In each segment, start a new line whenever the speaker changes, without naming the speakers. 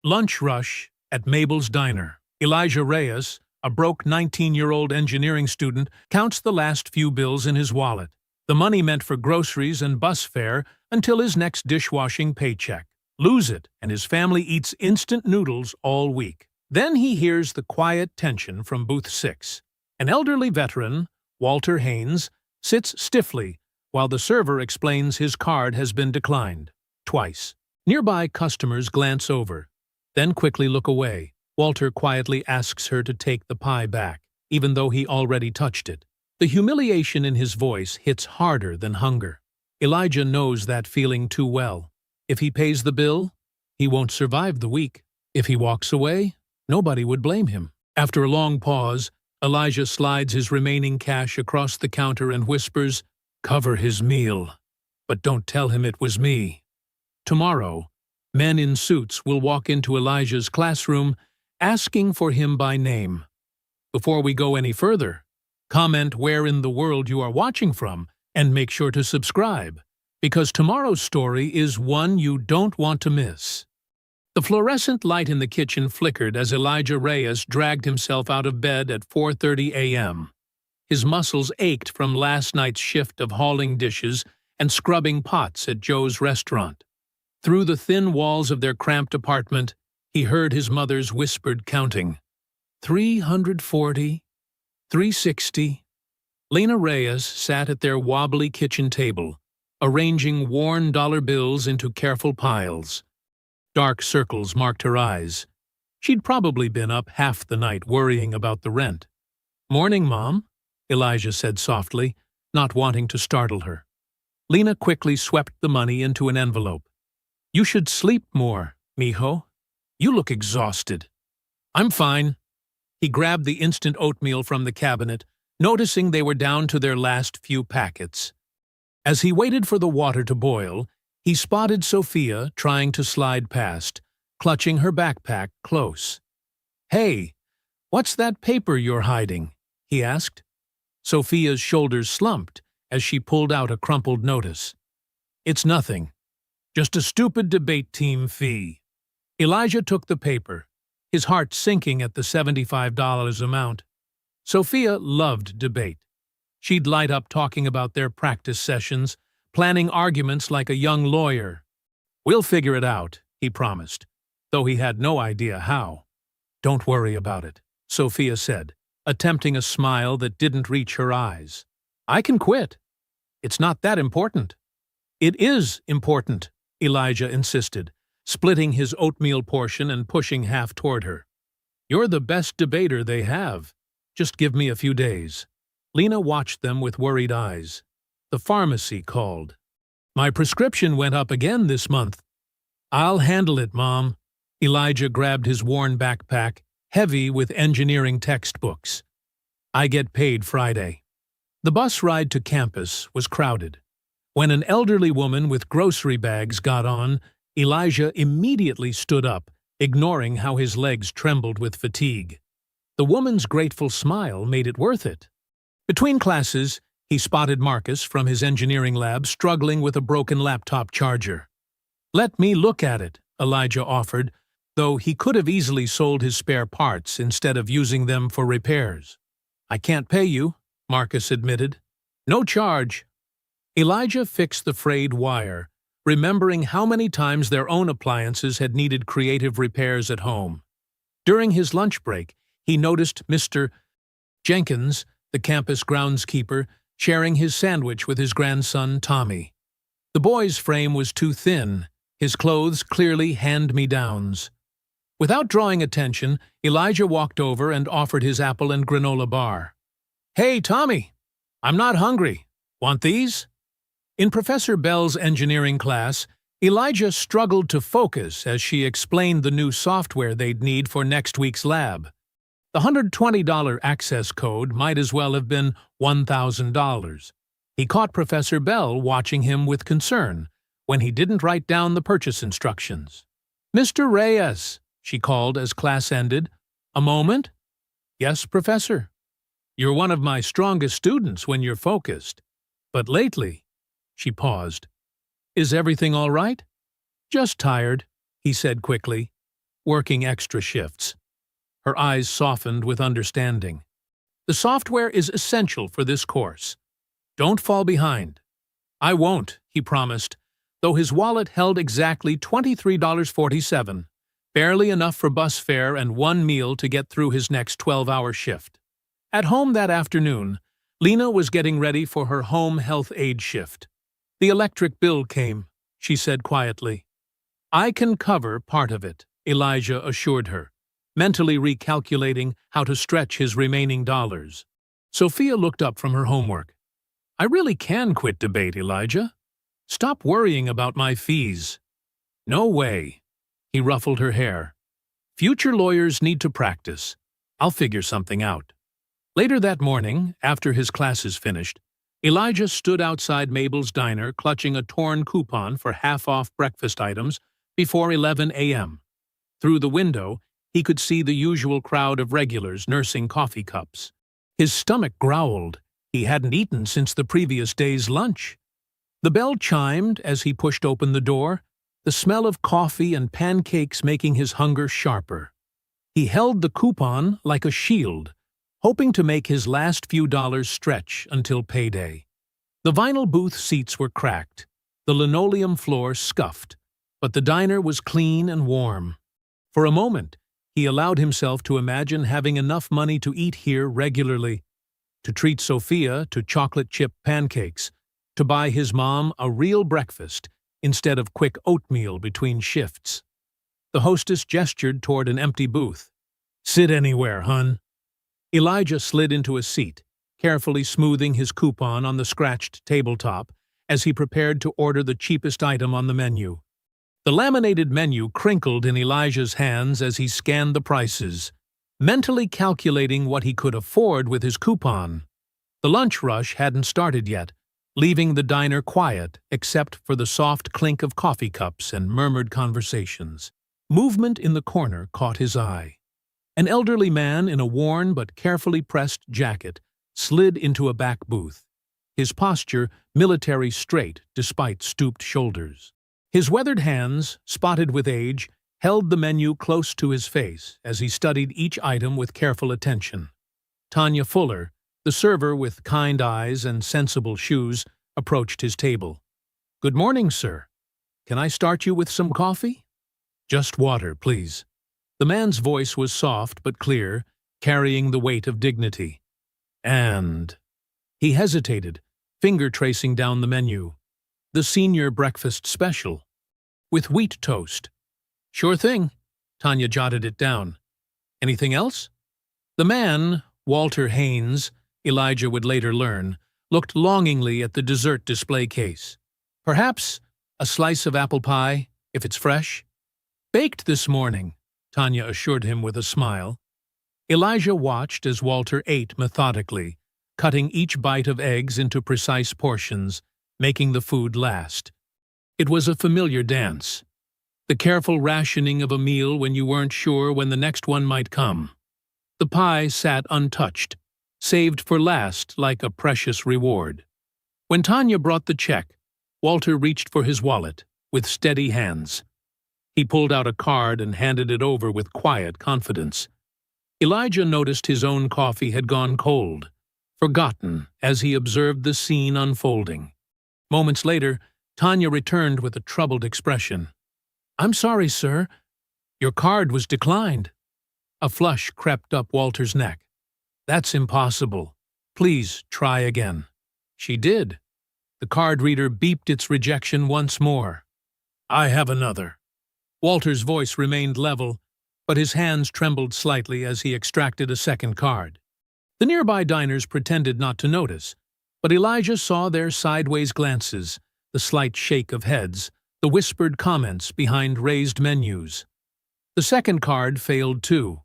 Lunch rush at Mabel's diner. Elijah Reyes, a broke 19-year-old engineering student, counts the last few bills in his wallet. The money meant for groceries and bus fare until his next dishwashing paycheck. Lose it, and his family eats instant noodles all week. Then he hears the quiet tension from booth 6. An elderly veteran, Walter Haynes, sits stiffly while the server explains his card has been declined. Twice. Nearby customers glance over, then quickly look away. Walter quietly asks her to take the pie back, even though he already touched it. The humiliation in his voice hits harder than hunger. Elijah knows that feeling too well. If he pays the bill, he won't survive the week. If he walks away, nobody would blame him. After a long pause, Elijah slides his remaining cash across the counter and whispers, "Cover his meal, but don't tell him it was me." Tomorrow, men in suits will walk into Elijah's classroom asking for him by name. Before we go any further, comment where in the world you are watching from and make sure to subscribe, because tomorrow's story is one you don't want to miss. The fluorescent light in the kitchen flickered as Elijah Reyes dragged himself out of bed at 4:30 a.m. His muscles ached from last night's shift of hauling dishes and scrubbing pots at Joe's restaurant. Through the thin walls of their cramped apartment, he heard his mother's whispered counting. 340, 360. Lena Reyes sat at their wobbly kitchen table, arranging worn dollar bills into careful piles. Dark circles marked her eyes. She'd probably been up half the night worrying about the rent. "Morning, Mom," Elijah said softly, not wanting to startle her. Lena quickly swept the money into an envelope. "You should sleep more, mijo. You look exhausted." "I'm fine." He grabbed the instant oatmeal from the cabinet, noticing they were down to their last few packets. As he waited for the water to boil, he spotted Sophia trying to slide past, clutching her backpack close. "Hey, what's that paper you're hiding?" he asked. Sophia's shoulders slumped as she pulled out a crumpled notice. "It's nothing. Just a stupid debate team fee." Elijah took the paper, his heart sinking at the $75 amount. Sophia loved debate. She'd light up talking about their practice sessions, planning arguments like a young lawyer. "We'll figure it out," he promised, though he had no idea how. "Don't worry about it," Sophia said, attempting a smile that didn't reach her eyes. "I can quit. It's not that important." "It is important," Elijah insisted, splitting his oatmeal portion and pushing half toward her. "You're the best debater they have. Just give me a few days." Lena watched them with worried eyes. The pharmacy called. "My prescription went up again this month." "I'll handle it, Mom." Elijah grabbed his worn backpack, heavy with engineering textbooks. "I get paid Friday." The bus ride to campus was crowded. When an elderly woman with grocery bags got on, Elijah immediately stood up, ignoring how his legs trembled with fatigue. The woman's grateful smile made it worth it. Between classes, he spotted Marcus from his engineering lab struggling with a broken laptop charger. "Let me look at it," Elijah offered, though he could have easily sold his spare parts instead of using them for repairs. "I can't pay you," Marcus admitted. "No charge." Elijah fixed the frayed wire, remembering how many times their own appliances had needed creative repairs at home. During his lunch break, he noticed Mr. Jenkins, the campus groundskeeper, sharing his sandwich with his grandson, Tommy. The boy's frame was too thin, his clothes clearly hand-me-downs. Without drawing attention, Elijah walked over and offered his apple and granola bar. "Hey, Tommy, I'm not hungry. Want these?" In Professor Bell's engineering class, Elijah struggled to focus as she explained the new software they'd need for next week's lab. The $120 access code might as well have been $1,000. He caught Professor Bell watching him with concern when he didn't write down the purchase instructions. "Mr. Reyes," she called as class ended. "A moment?" "Yes, Professor." "You're one of my strongest students when you're focused. But lately—" She paused. "Is everything all right?" "Just tired," he said quickly. working extra shifts. Her eyes softened with understanding. The software is essential for this course. Don't fall behind. I won't, he promised, though his wallet held exactly $23.47, barely enough for bus fare and one meal to get through his next 12-hour shift. At home that afternoon, Lena was getting ready for her home health aide shift. The electric bill came, she said quietly. I can cover part of it, Elijah assured her, mentally recalculating how to stretch his remaining dollars. Sophia looked up from her homework. I really can quit debate, Elijah. Stop worrying about my fees. No way. He ruffled her hair. Future lawyers need to practice. I'll figure something out. Later that morning, after his classes finished, Elijah stood outside Mabel's diner clutching a torn coupon for half-off breakfast items before 11 a.m. Through the window, he could see the usual crowd of regulars nursing coffee cups. His stomach growled. He hadn't eaten since the previous day's lunch. The bell chimed as he pushed open the door, the smell of coffee and pancakes making his hunger sharper. He held the coupon like a shield, hoping to make his last few dollars stretch until payday. The vinyl booth seats were cracked, the linoleum floor scuffed, but the diner was clean and warm. For a moment, he allowed himself to imagine having enough money to eat here regularly, to treat Sophia to chocolate chip pancakes, to buy his mom a real breakfast instead of quick oatmeal between shifts. The hostess gestured toward an empty booth. Sit anywhere, hun. Elijah slid into a seat, carefully smoothing his coupon on the scratched tabletop as he prepared to order the cheapest item on the menu. The laminated menu crinkled in Elijah's hands as he scanned the prices, mentally calculating what he could afford with his coupon. The lunch rush hadn't started yet, leaving the diner quiet except for the soft clink of coffee cups and murmured conversations. Movement in the corner caught his eye. An elderly man in a worn but carefully pressed jacket slid into a back booth, his posture military straight despite stooped shoulders. His weathered hands, spotted with age, held the menu close to his face as he studied each item with careful attention. Tanya Fuller, the server with kind eyes and sensible shoes, approached his table. Good morning, sir. Can I start you with some coffee? Just water, please. The man's voice was soft but clear, carrying the weight of dignity. And... He hesitated, finger tracing down the menu. The senior breakfast special. With wheat toast. Sure thing. Tanya jotted it down. Anything else? The man, Walter Haynes, Elijah would later learn, looked longingly at the dessert display case. Perhaps a slice of apple pie, if it's fresh? Baked this morning, Tanya assured him with a smile. Elijah watched as Walter ate methodically, cutting each bite of eggs into precise portions, making the food last. It was a familiar dance, the careful rationing of a meal when you weren't sure when the next one might come. The pie sat untouched, saved for last like a precious reward. When Tanya brought the check, Walter reached for his wallet, with steady hands. He pulled out a card and handed it over with quiet confidence. Elijah noticed his own coffee had gone cold, forgotten as he observed the scene unfolding. Moments later, Tanya returned with a troubled expression. I'm sorry, sir. Your card was declined. A flush crept up Walter's neck. That's impossible. Please try again. She did. The card reader beeped its rejection once more. I have another. Walter's voice remained level, but his hands trembled slightly as he extracted a second card. The nearby diners pretended not to notice, but Elijah saw their sideways glances, the slight shake of heads, the whispered comments behind raised menus. The second card failed too.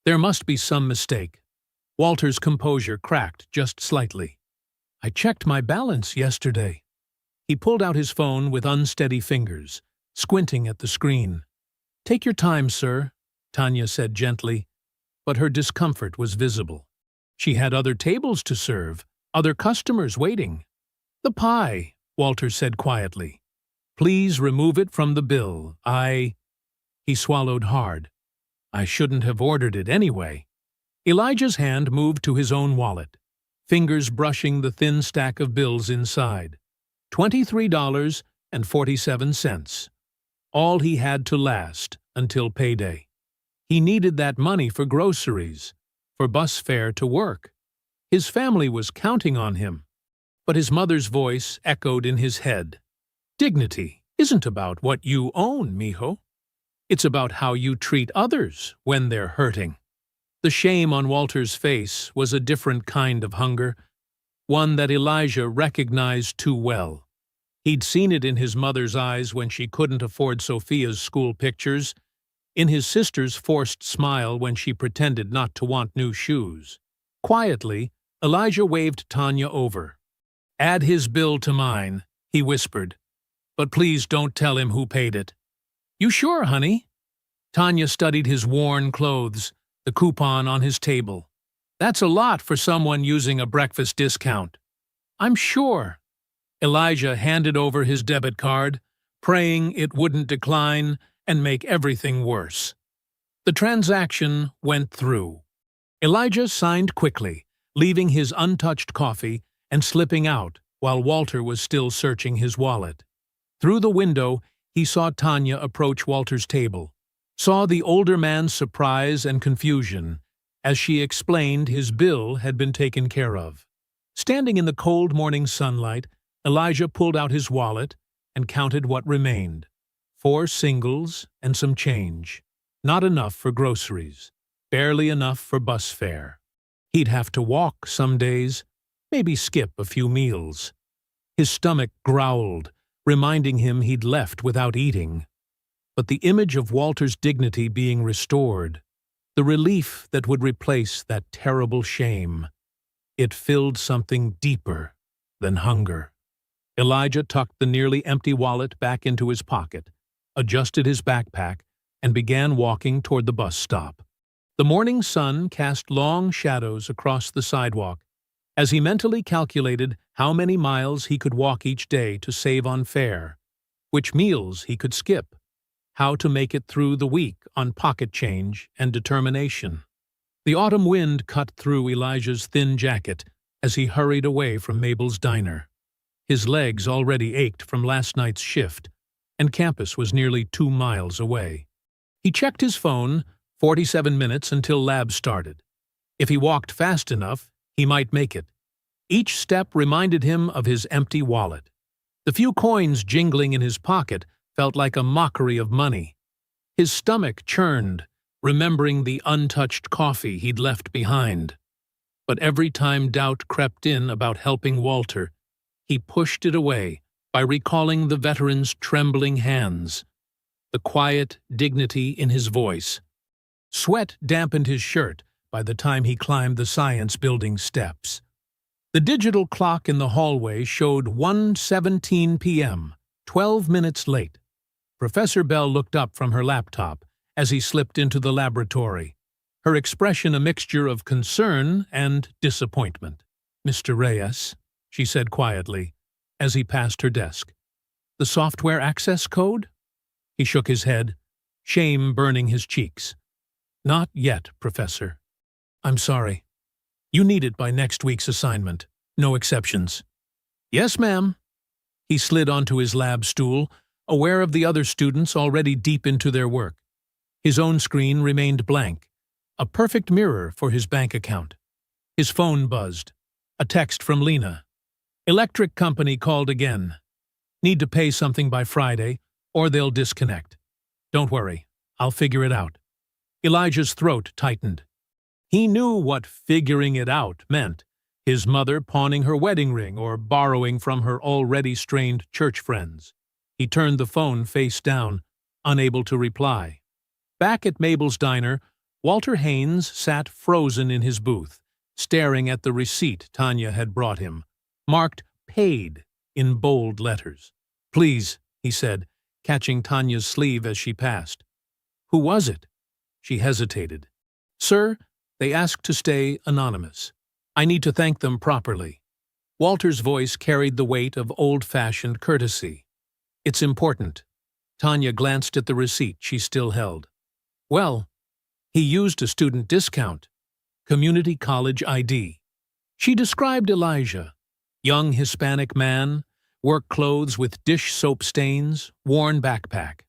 There must be some mistake. Walter's composure cracked just slightly. I checked my balance yesterday. He pulled out his phone with unsteady fingers, squinting at the screen. Take your time, sir, Tanya said gently, but her discomfort was visible. She had other tables to serve, other customers waiting. The pie, Walter said quietly. Please remove it from the bill. He swallowed hard. I shouldn't have ordered it anyway. Elijah's hand moved to his own wallet, fingers brushing the thin stack of bills inside. $23.47. All he had to last until payday. He needed that money for groceries, for bus fare to work. His family was counting on him. But his mother's voice echoed in his head. Dignity isn't about what you own, mijo. It's about how you treat others when they're hurting. The shame on Walter's face was a different kind of hunger, one that Elijah recognized too well. He'd seen it in his mother's eyes when she couldn't afford Sophia's school pictures, in his sister's forced smile when she pretended not to want new shoes. Quietly, Elijah waved Tanya over. "Add his bill to mine," he whispered. "But please don't tell him who paid it." "You sure, honey?" Tanya studied his worn clothes, the coupon on his table. "That's a lot for someone using a breakfast discount." "I'm sure." Elijah handed over his debit card, praying it wouldn't decline and make everything worse. The transaction went through. Elijah signed quickly, leaving his untouched coffee and slipping out while Walter was still searching his wallet. Through the window, he saw Tanya approach Walter's table, saw the older man's surprise and confusion as she explained his bill had been taken care of. Standing in the cold morning sunlight, Elijah pulled out his wallet and counted what remained. 4 singles and some change. Not enough for groceries. Barely enough for bus fare. He'd have to walk some days, maybe skip a few meals. His stomach growled, reminding him he'd left without eating. But the image of Walter's dignity being restored, the relief that would replace that terrible shame, it filled something deeper than hunger. Elijah tucked the nearly empty wallet back into his pocket, adjusted his backpack, and began walking toward the bus stop. The morning sun cast long shadows across the sidewalk as he mentally calculated how many miles he could walk each day to save on fare, which meals he could skip, how to make it through the week on pocket change and determination. The autumn wind cut through Elijah's thin jacket as he hurried away from Mabel's diner. His legs already ached from last night's shift, and campus was nearly 2 miles away. He checked his phone, 47 minutes until lab started. If he walked fast enough, he might make it. Each step reminded him of his empty wallet. The few coins jingling in his pocket felt like a mockery of money. His stomach churned, remembering the untouched coffee he'd left behind. But every time doubt crept in about helping Walter, he pushed it away by recalling the veteran's trembling hands, the quiet dignity in his voice. Sweat dampened his shirt by the time he climbed the science building steps. The digital clock in the hallway showed 1:17 p.m., 12 minutes late. Professor Bell looked up from her laptop as he slipped into the laboratory, her expression a mixture of concern and disappointment. "Mr. Reyes," she said quietly, as he passed her desk. "The software access code?" He shook his head, shame burning his cheeks. "Not yet, Professor. I'm sorry. You need it by next week's assignment. No exceptions." "Yes, ma'am." He slid onto his lab stool, aware of the other students already deep into their work. His own screen remained blank, a perfect mirror for his bank account. His phone buzzed. A text from Lena. "Electric company called again. Need to pay something by Friday, or they'll disconnect. Don't worry, I'll figure it out." Elijah's throat tightened. He knew what figuring it out meant, his mother pawning her wedding ring or borrowing from her already strained church friends. He turned the phone face down, unable to reply. Back at Mabel's diner, Walter Haynes sat frozen in his booth, staring at the receipt Tanya had brought him, marked "Paid" in bold letters. "Please," he said, catching Tanya's sleeve as she passed. "Who was it?" She hesitated. "Sir, they asked to stay anonymous. I need to thank them properly." Walter's voice carried the weight of old-fashioned courtesy. "It's important." Tanya glanced at the receipt she still held. "Well," He used a student discount, community college ID. She described Elijah, young Hispanic man, work clothes with dish soap stains, worn backpack.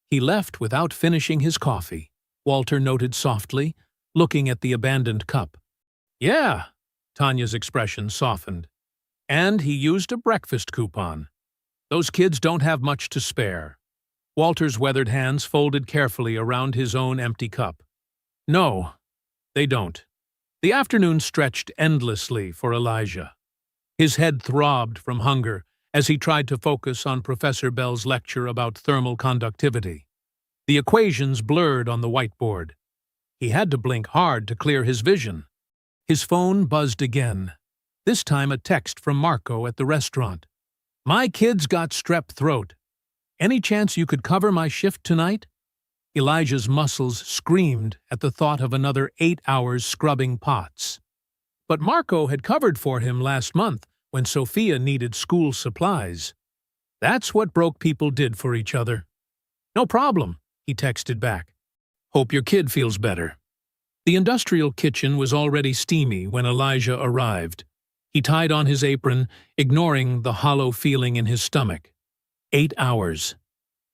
He left without finishing his coffee, Walter noted softly, looking at the abandoned cup. Yeah, Tanya's expression softened. And he used a breakfast coupon. Those kids don't have much to spare. Walter's weathered hands folded carefully around his own empty cup. No, they don't. The afternoon stretched endlessly for Elijah. His head throbbed from hunger as he tried to focus on Professor Bell's lecture about thermal conductivity. The equations blurred on the whiteboard. He had to blink hard to clear his vision. His phone buzzed again, this time a text from Marco at the restaurant. My kid's got strep throat. Any chance you could cover my shift tonight? Elijah's muscles screamed at the thought of another 8 hours scrubbing pots. But Marco had covered for him last month when Sophia needed school supplies. That's what broke people did for each other. No problem, he texted back. Hope your kid feels better. The industrial kitchen was already steamy when Elijah arrived. He tied on his apron, ignoring the hollow feeling in his stomach. 8 hours.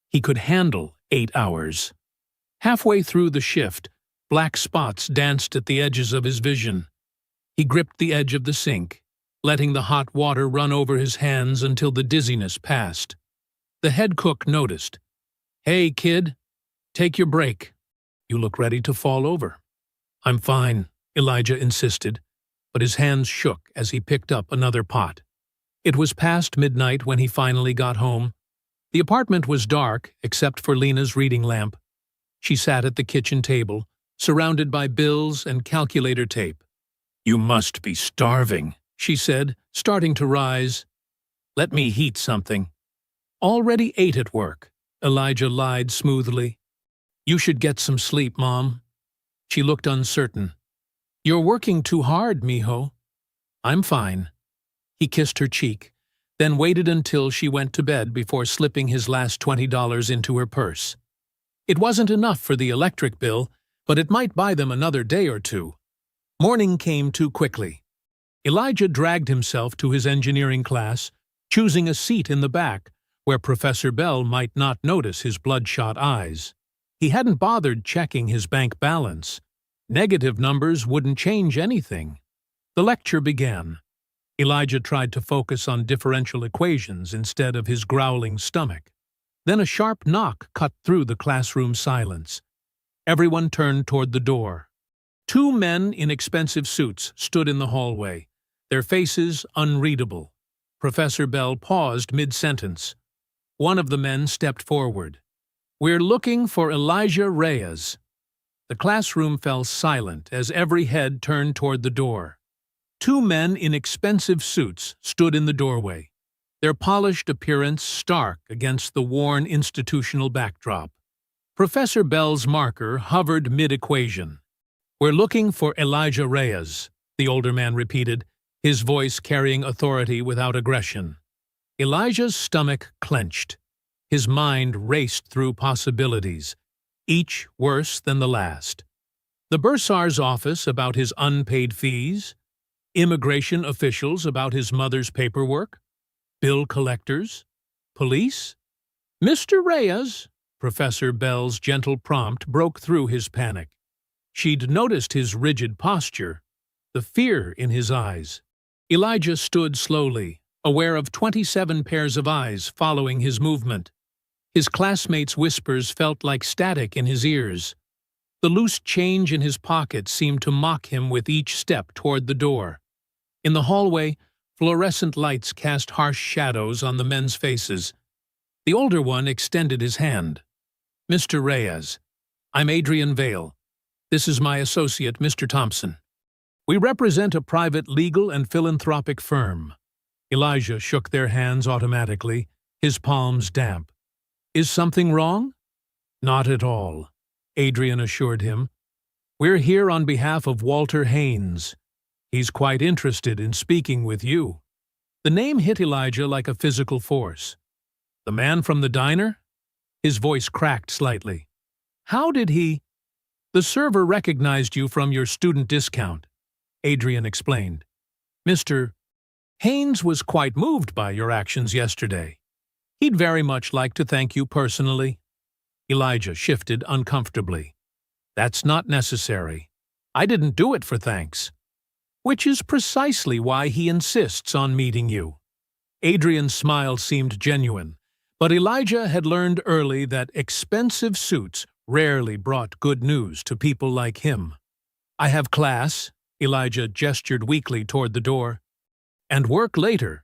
He could handle 8 hours. Halfway through the shift, black spots danced at the edges of his vision. He gripped the edge of the sink, letting the hot water run over his hands until the dizziness passed. The head cook noticed. Hey, kid, take your break. You look ready to fall over. I'm fine, Elijah insisted, but his hands shook as he picked up another pot. It was past midnight when he finally got home. The apartment was dark, except for Lena's reading lamp. She sat at the kitchen table, surrounded by bills and calculator tape. You must be starving, she said, starting to rise. Let me heat something. Already ate at work, Elijah lied smoothly. You should get some sleep, Mom. She looked uncertain. You're working too hard, mijo. I'm fine. He kissed her cheek, then waited until she went to bed before slipping his last $20 into her purse. It wasn't enough for the electric bill, but it might buy them another day or two. Morning came too quickly. Elijah dragged himself to his engineering class, choosing a seat in the back, where Professor Bell might not notice his bloodshot eyes. He hadn't bothered checking his bank balance. Negative numbers wouldn't change anything. The lecture began. Elijah tried to focus on differential equations instead of his growling stomach. Then a sharp knock cut through the classroom silence. Everyone turned toward the door. 2 men in expensive suits stood in the hallway, their faces unreadable. Professor Bell paused mid-sentence. One of the men stepped forward. We're looking for Elijah Reyes. The classroom fell silent as every head turned toward the door. 2 men in expensive suits stood in the doorway, their polished appearance stark against the worn institutional backdrop. Professor Bell's marker hovered mid-equation. We're looking for Elijah Reyes, the older man repeated, his voice carrying authority without aggression. Elijah's stomach clenched. His mind raced through possibilities, each worse than the last. The bursar's office about his unpaid fees, immigration officials about his mother's paperwork, bill collectors, police. Mr. Reyes, Professor Bell's gentle prompt broke through his panic. She'd noticed his rigid posture, the fear in his eyes. Elijah stood slowly, aware of 27 pairs of eyes following his movement. His classmates' whispers felt like static in his ears. The loose change in his pocket seemed to mock him with each step toward the door. In the hallway, fluorescent lights cast harsh shadows on the men's faces. The older one extended his hand. Mr. Reyes, I'm Adrian Vale. This is my associate, Mr. Thompson. We represent a private legal and philanthropic firm. Elijah shook their hands automatically, his palms damp. Is something wrong? Not at all, Adrian assured him. We're here on behalf of Walter Haynes. He's quite interested in speaking with you. The name hit Elijah like a physical force. The man from the diner? His voice cracked slightly. How did he? The server recognized you from your student discount, Adrian explained. Mr. Haynes was quite moved by your actions yesterday. He'd very much like to thank you personally. Elijah shifted uncomfortably. That's not necessary. I didn't do it for thanks. Which is precisely why he insists on meeting you. Adrian's smile seemed genuine, but Elijah had learned early that expensive suits rarely brought good news to people like him. I have class, Elijah gestured weakly toward the door. And work later.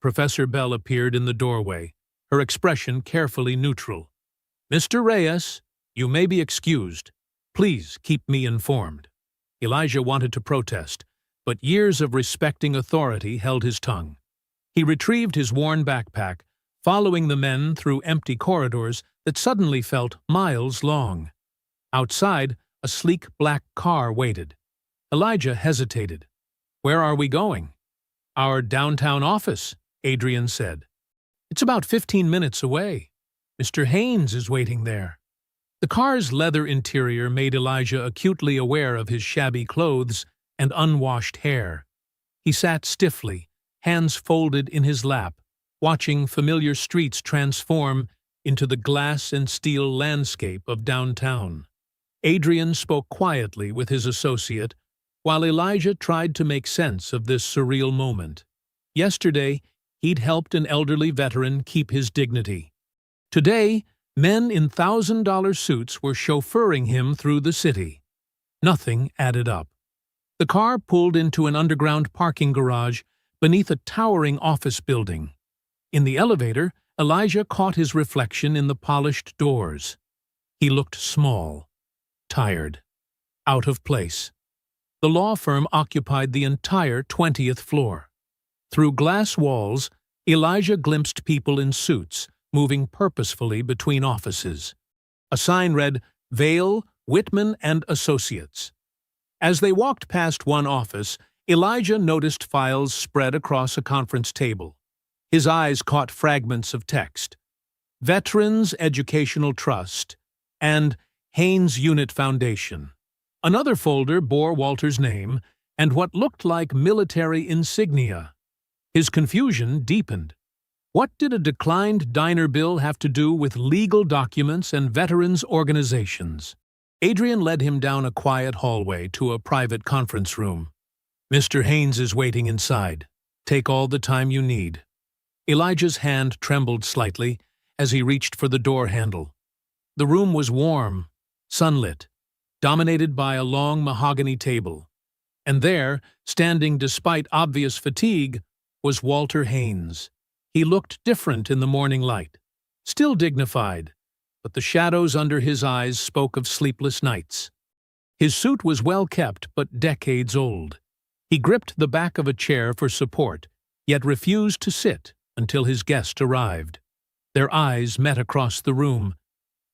Professor Bell appeared in the doorway, her expression carefully neutral. Mr. Reyes, you may be excused. Please keep me informed. Elijah wanted to protest, but years of respecting authority held his tongue. He retrieved his worn backpack, following the men through empty corridors that suddenly felt miles long. Outside, a sleek black car waited. Elijah hesitated. Where are we going? Our downtown office, Adrian said. It's about 15 minutes away. Mr. Haynes is waiting there. The car's leather interior made Elijah acutely aware of his shabby clothes and unwashed hair. He sat stiffly, hands folded in his lap, watching familiar streets transform into the glass and steel landscape of downtown. Adrian spoke quietly with his associate, while Elijah tried to make sense of this surreal moment. Yesterday, he'd helped an elderly veteran keep his dignity. Today, men in $1,000 suits were chauffeuring him through the city. Nothing added up. The car pulled into an underground parking garage beneath a towering office building. In the elevator, Elijah caught his reflection in the polished doors. He looked small, tired, out of place. The law firm occupied the entire 20th floor. Through glass walls, Elijah glimpsed people in suits, moving purposefully between offices. A sign read, Vale, Whitman and Associates. As they walked past one office, Elijah noticed files spread across a conference table. His eyes caught fragments of text. Veterans Educational Trust and Haynes Unit Foundation. Another folder bore Walter's name and what looked like military insignia. His confusion deepened. What did a declined diner bill have to do with legal documents and veterans organizations? Adrian led him down a quiet hallway to a private conference room. Mr. Haynes is waiting inside. Take all the time you need. Elijah's hand trembled slightly as he reached for the door handle. The room was warm, sunlit, dominated by a long mahogany table. And there, standing despite obvious fatigue, was Walter Haynes. He looked different in the morning light, still dignified, but the shadows under his eyes spoke of sleepless nights. His suit was well kept but decades old. He gripped the back of a chair for support, yet refused to sit until his guest arrived. Their eyes met across the room.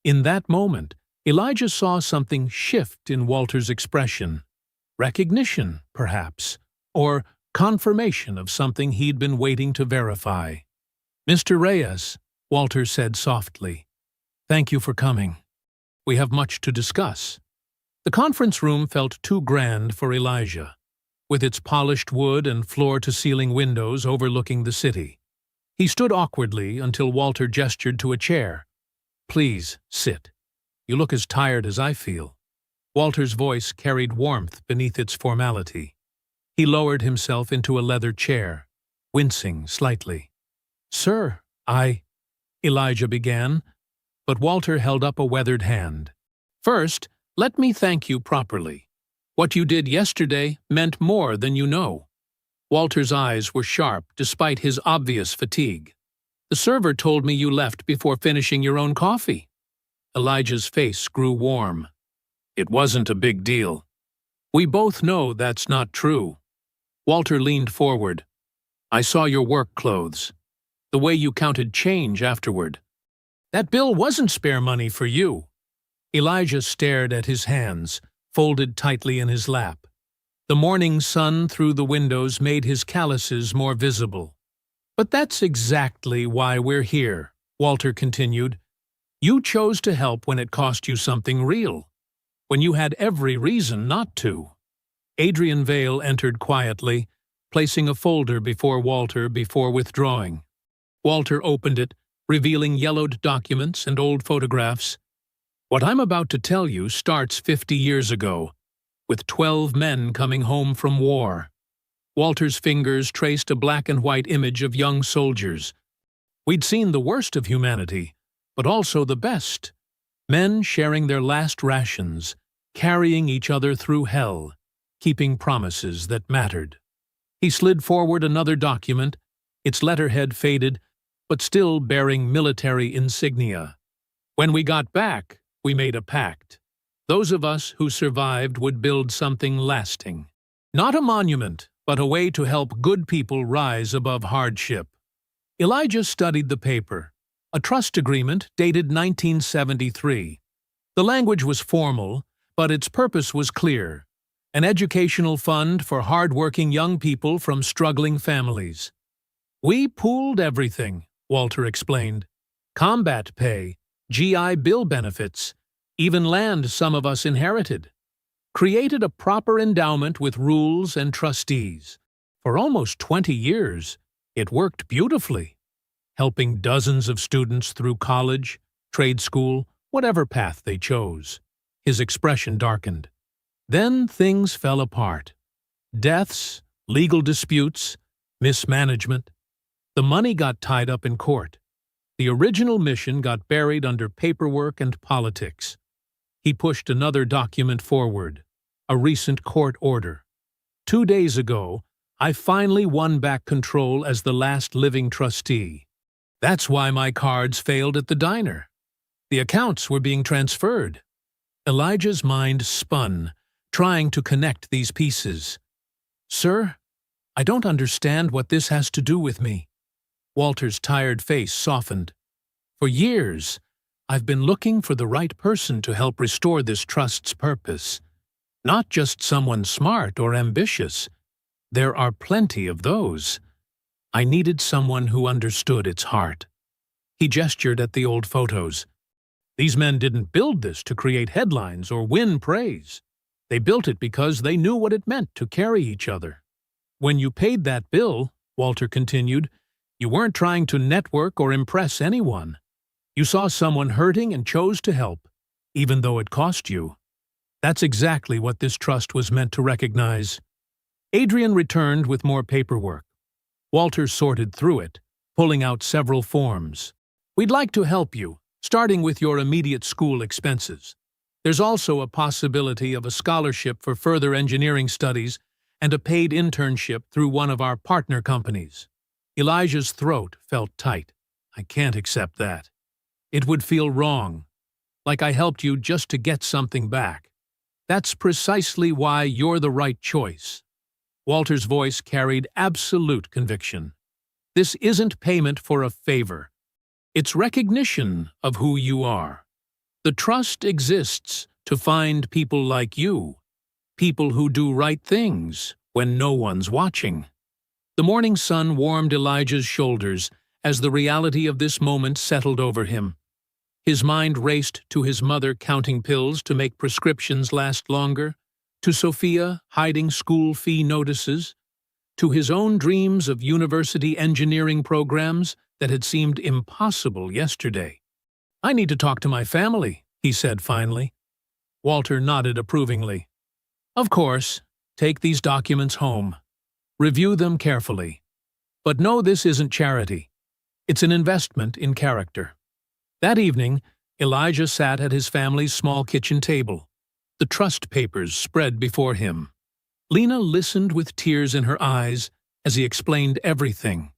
In that moment, Elijah saw something shift in Walter's expression. Recognition, perhaps, or confirmation of something he'd been waiting to verify. Mr. Reyes, Walter said softly, thank you for coming. We have much to discuss. The conference room felt too grand for Elijah, with its polished wood and floor-to-ceiling windows overlooking the city. He stood awkwardly until Walter gestured to a chair. Please, sit. You look as tired as I feel. Walter's voice carried warmth beneath its formality. He lowered himself into a leather chair, wincing slightly. Sir, Elijah began, but Walter held up a weathered hand. First, let me thank you properly. What you did yesterday meant more than you know. Walter's eyes were sharp despite his obvious fatigue. The server told me you left before finishing your own coffee. Elijah's face grew warm. It wasn't a big deal. We both know that's not true. Walter leaned forward. I saw your work clothes. The way you counted change afterward. That bill wasn't spare money for you. Elijah stared at his hands, folded tightly in his lap. The morning sun through the windows made his calluses more visible. But that's exactly why we're here, Walter continued. You chose to help when it cost you something real. when you had every reason not to. Adrian Vale entered quietly, placing a folder before Walter before withdrawing. Walter opened it, revealing yellowed documents and old photographs. What I'm about to tell you starts 50 years ago, with 12 men coming home from war. Walter's fingers traced a black and white image of young soldiers. We'd seen the worst of humanity, but also the best. Men sharing their last rations, carrying each other through hell, keeping promises that mattered. He slid forward another document, its letterhead faded, but still bearing military insignia. When we got back, we made a pact. Those of us who survived would build something lasting. Not a monument, but a way to help good people rise above hardship. Elijah studied the paper, a trust agreement dated 1973. The language was formal, but its purpose was clear: an educational fund for hard-working young people from struggling families. We pooled everything, Walter explained. Combat pay, GI Bill benefits, even land some of us inherited. Created a proper endowment with rules and trustees. For almost 20 years, it worked beautifully, helping dozens of students through college, trade school, whatever path they chose. His expression darkened. Then things fell apart. Deaths, legal disputes, mismanagement. The money got tied up in court. The original mission got buried under paperwork and politics. He pushed another document forward, a recent court order. 2 days ago, I finally won back control as the last living trustee. That's why my cards failed at the diner. The accounts were being transferred. Elijah's mind spun, trying to connect these pieces. Sir, I don't understand what this has to do with me. Walter's tired face softened. For years, I've been looking for the right person to help restore this trust's purpose. Not just someone smart or ambitious. There are plenty of those. I needed someone who understood its heart. He gestured at the old photos. These men didn't build this to create headlines or win praise. They built it because they knew what it meant to carry each other. When you paid that bill, Walter continued, you weren't trying to network or impress anyone. You saw someone hurting and chose to help, even though it cost you. That's exactly what this trust was meant to recognize. Adrian returned with more paperwork. Walter sorted through it, pulling out several forms. We'd like to help you, starting with your immediate school expenses. There's also a possibility of a scholarship for further engineering studies and a paid internship through one of our partner companies. Elijah's throat felt tight. I can't accept that. It would feel wrong, like I helped you just to get something back. That's precisely why you're the right choice. Walter's voice carried absolute conviction. This isn't payment for a favor. It's recognition of who you are. The trust exists to find people like you, people who do right things when no one's watching. The morning sun warmed Elijah's shoulders as the reality of this moment settled over him. His mind raced to his mother counting pills to make prescriptions last longer, to Sophia hiding school fee notices, to his own dreams of university engineering programs that had seemed impossible yesterday. I need to talk to my family, he said finally. Walter nodded approvingly. Of course, take these documents home. Review them carefully. But know this isn't charity. It's an investment in character. That evening, Elijah sat at his family's small kitchen table, the trust papers spread before him. Lena listened with tears in her eyes as he explained everything.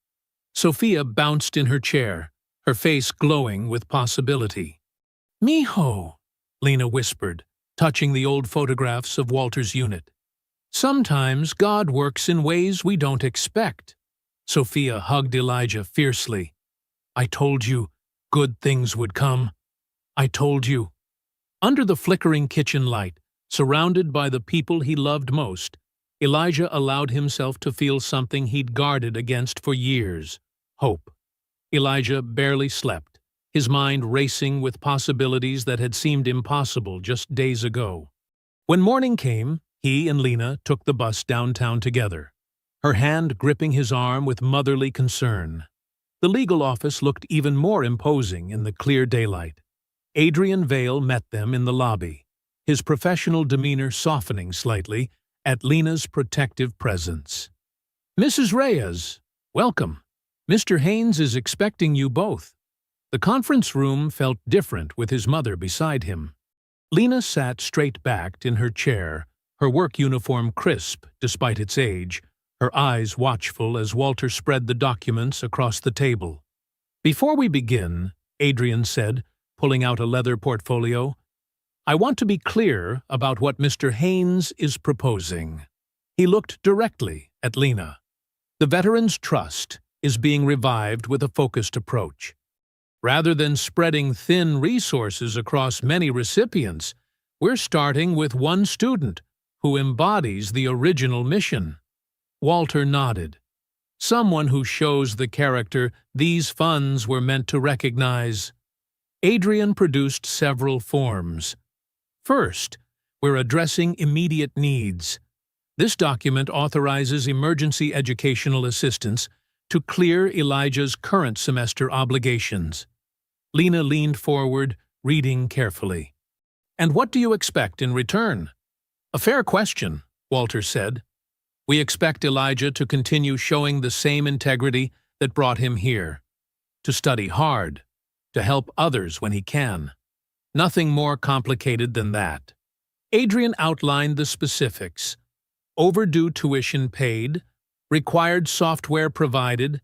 Sophia bounced in her chair, her face glowing with possibility. "Mijo," Lena whispered, touching the old photographs of Walter's unit. "Sometimes God works in ways we don't expect." Sophia hugged Elijah fiercely. "I told you good things would come. I told you." Under the flickering kitchen light, surrounded by the people he loved most, Elijah allowed himself to feel something he'd guarded against for years: hope. Elijah barely slept, his mind racing with possibilities that had seemed impossible just days ago. When morning came, he and Lena took the bus downtown together, her hand gripping his arm with motherly concern. The legal office looked even more imposing in the clear daylight. Adrian Vale met them in the lobby, his professional demeanor softening slightly at Lena's protective presence. "Mrs. Reyes, welcome. Mr. Haynes is expecting you both." The conference room felt different with his mother beside him. Lena sat straight-backed in her chair, her work uniform crisp despite its age, her eyes watchful as Walter spread the documents across the table. "Before we begin," Adrian said, pulling out a leather portfolio, "I want to be clear about what Mr. Haynes is proposing." He looked directly at Lena. "The Veterans Trust is being revived with a focused approach. Rather than spreading thin resources across many recipients, we're starting with one student who embodies the original mission." Walter nodded. "Someone who shows the character these funds were meant to recognize." Adrian produced several forms. "First, we're addressing immediate needs. This document authorizes emergency educational assistance to clear Elijah's current semester obligations." Lena leaned forward, reading carefully. "And what do you expect in return?" "A fair question," Walter said. "We expect Elijah to continue showing the same integrity that brought him here, to study hard, to help others when he can. Nothing more complicated than that." Adrian outlined the specifics: overdue tuition paid, required software provided,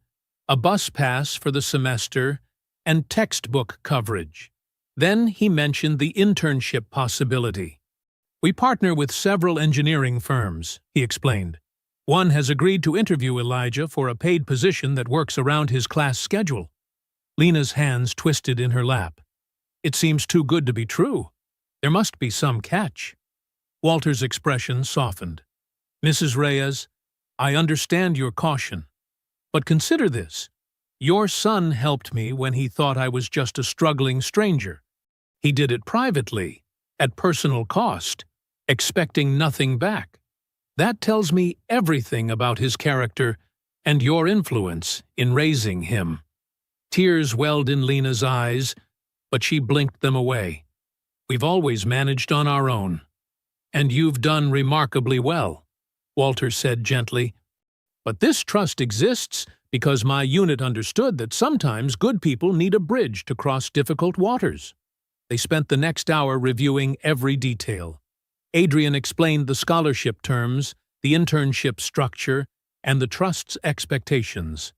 a bus pass for the semester, and textbook coverage. Then he mentioned the internship possibility. "We partner with several engineering firms," he explained. "One has agreed to interview Elijah for a paid position that works around his class schedule." Lena's hands twisted in her lap. "It seems too good to be true. There must be some catch." Walter's expression softened. "Mrs. Reyes, I understand your caution. But consider this. Your son helped me when he thought I was just a struggling stranger. He did it privately, at personal cost, expecting nothing back. That tells me everything about his character and your influence in raising him." Tears welled in Lena's eyes, but she blinked them away. "We've always managed on our own." "And you've done remarkably well," Walter said gently. "But this trust exists because my unit understood that sometimes good people need a bridge to cross difficult waters." They spent the next hour reviewing every detail. Adrian explained the scholarship terms, the internship structure, and the trust's expectations.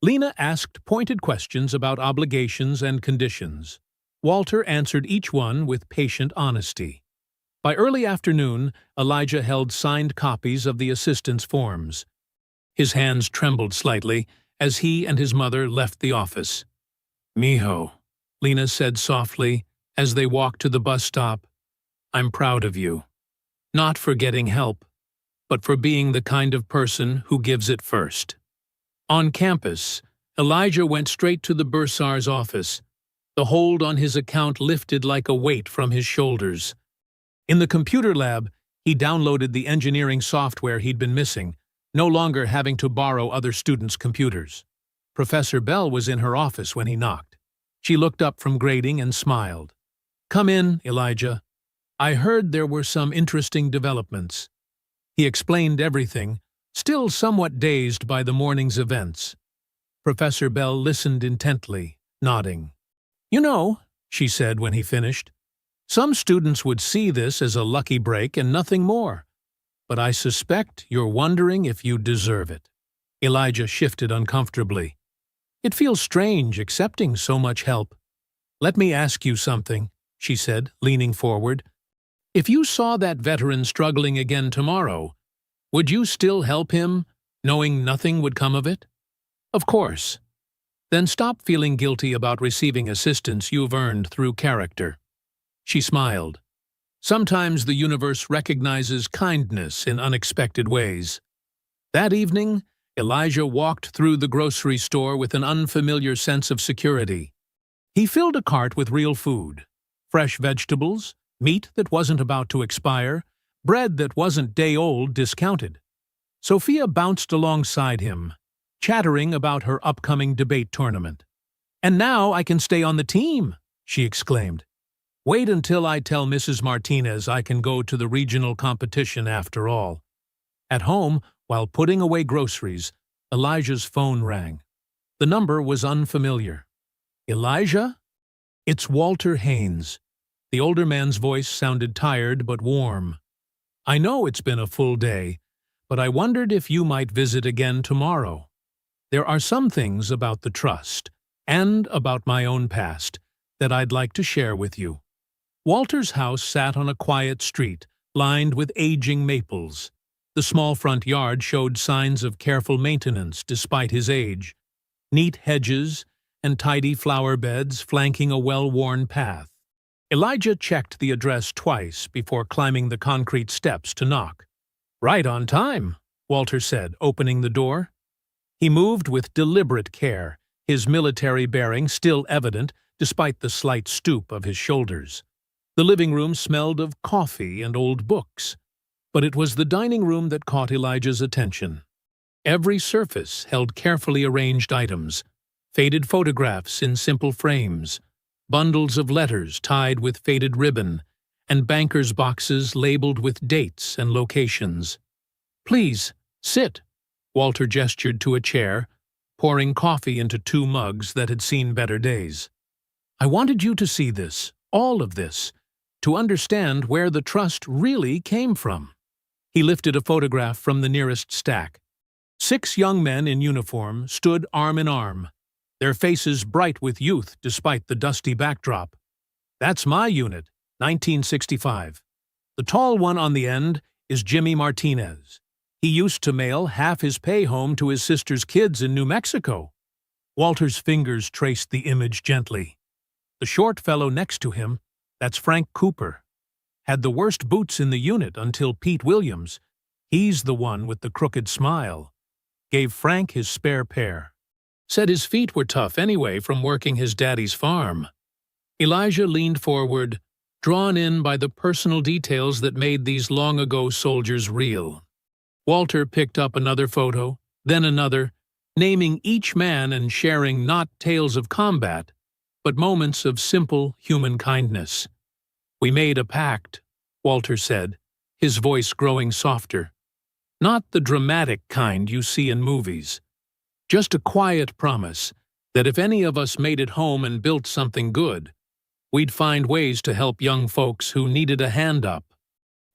Lena asked pointed questions about obligations and conditions. Walter answered each one with patient honesty. By early afternoon, Elijah held signed copies of the assistance forms. His hands trembled slightly as he and his mother left the office. "Mijo," Lena said softly as they walked to the bus stop, "I'm proud of you. Not for getting help, but for being the kind of person who gives it first." On campus, Elijah went straight to the bursar's office. The hold on his account lifted like a weight from his shoulders. In the computer lab, he downloaded the engineering software he'd been missing, no longer having to borrow other students' computers. Professor Bell was in her office when he knocked. She looked up from grading and smiled. "Come in, Elijah. I heard there were some interesting developments." He explained everything, still somewhat dazed by the morning's events. Professor Bell listened intently, nodding. "You know," she said when he finished, "some students would see this as a lucky break and nothing more. But I suspect you're wondering if you deserve it." Elijah shifted uncomfortably. "It feels strange accepting so much help." "Let me ask you something," she said, leaning forward. "If you saw that veteran struggling again tomorrow, would you still help him, knowing nothing would come of it?" "Of course." "Then stop feeling guilty about receiving assistance you've earned through character." She smiled. "Sometimes the universe recognizes kindness in unexpected ways." That evening, Elijah walked through the grocery store with an unfamiliar sense of security. He filled a cart with real food, fresh vegetables, meat that wasn't about to expire, bread that wasn't day-old discounted. Sophia bounced alongside him, chattering about her upcoming debate tournament. "And now I can stay on the team," she exclaimed. "Wait until I tell Mrs. Martinez I can go to the regional competition after all." At home, while putting away groceries, Elijah's phone rang. The number was unfamiliar. "Elijah?" "It's Walter Haynes." The older man's voice sounded tired but warm. "I know it's been a full day, but I wondered if you might visit again tomorrow. There are some things about the trust, and about my own past, that I'd like to share with you." Walter's house sat on a quiet street, lined with aging maples. The small front yard showed signs of careful maintenance despite his age. Neat hedges and tidy flower beds flanking a well-worn path. Elijah checked the address twice before climbing the concrete steps to knock. "Right on time," Walter said, opening the door. He moved with deliberate care, his military bearing still evident despite the slight stoop of his shoulders. The living room smelled of coffee and old books, but it was the dining room that caught Elijah's attention. Every surface held carefully arranged items, faded photographs in simple frames, bundles of letters tied with faded ribbon, and bankers' boxes labeled with dates and locations. "Please, sit," Walter gestured to a chair, pouring coffee into 2 mugs that had seen better days. "I wanted you to see this, all of this, to understand where the trust really came from." He lifted a photograph from the nearest stack. 6 young men in uniform stood arm in arm, their faces bright with youth despite the dusty backdrop. "That's my unit, 1965. The tall one on the end is Jimmy Martinez. He used to mail half his pay home to his sister's kids in New Mexico." Walter's fingers traced the image gently. "The short fellow next to him, that's Frank Cooper. Had the worst boots in the unit until Pete Williams, he's the one with the crooked smile, gave Frank his spare pair. Said his feet were tough anyway from working his daddy's farm." Elijah leaned forward, drawn in by the personal details that made these long-ago soldiers real. Walter picked up another photo, then another, naming each man and sharing not tales of combat, but moments of simple human kindness. "We made a pact," Walter said, his voice growing softer. "Not the dramatic kind you see in movies. Just a quiet promise that if any of us made it home and built something good, we'd find ways to help young folks who needed a hand up.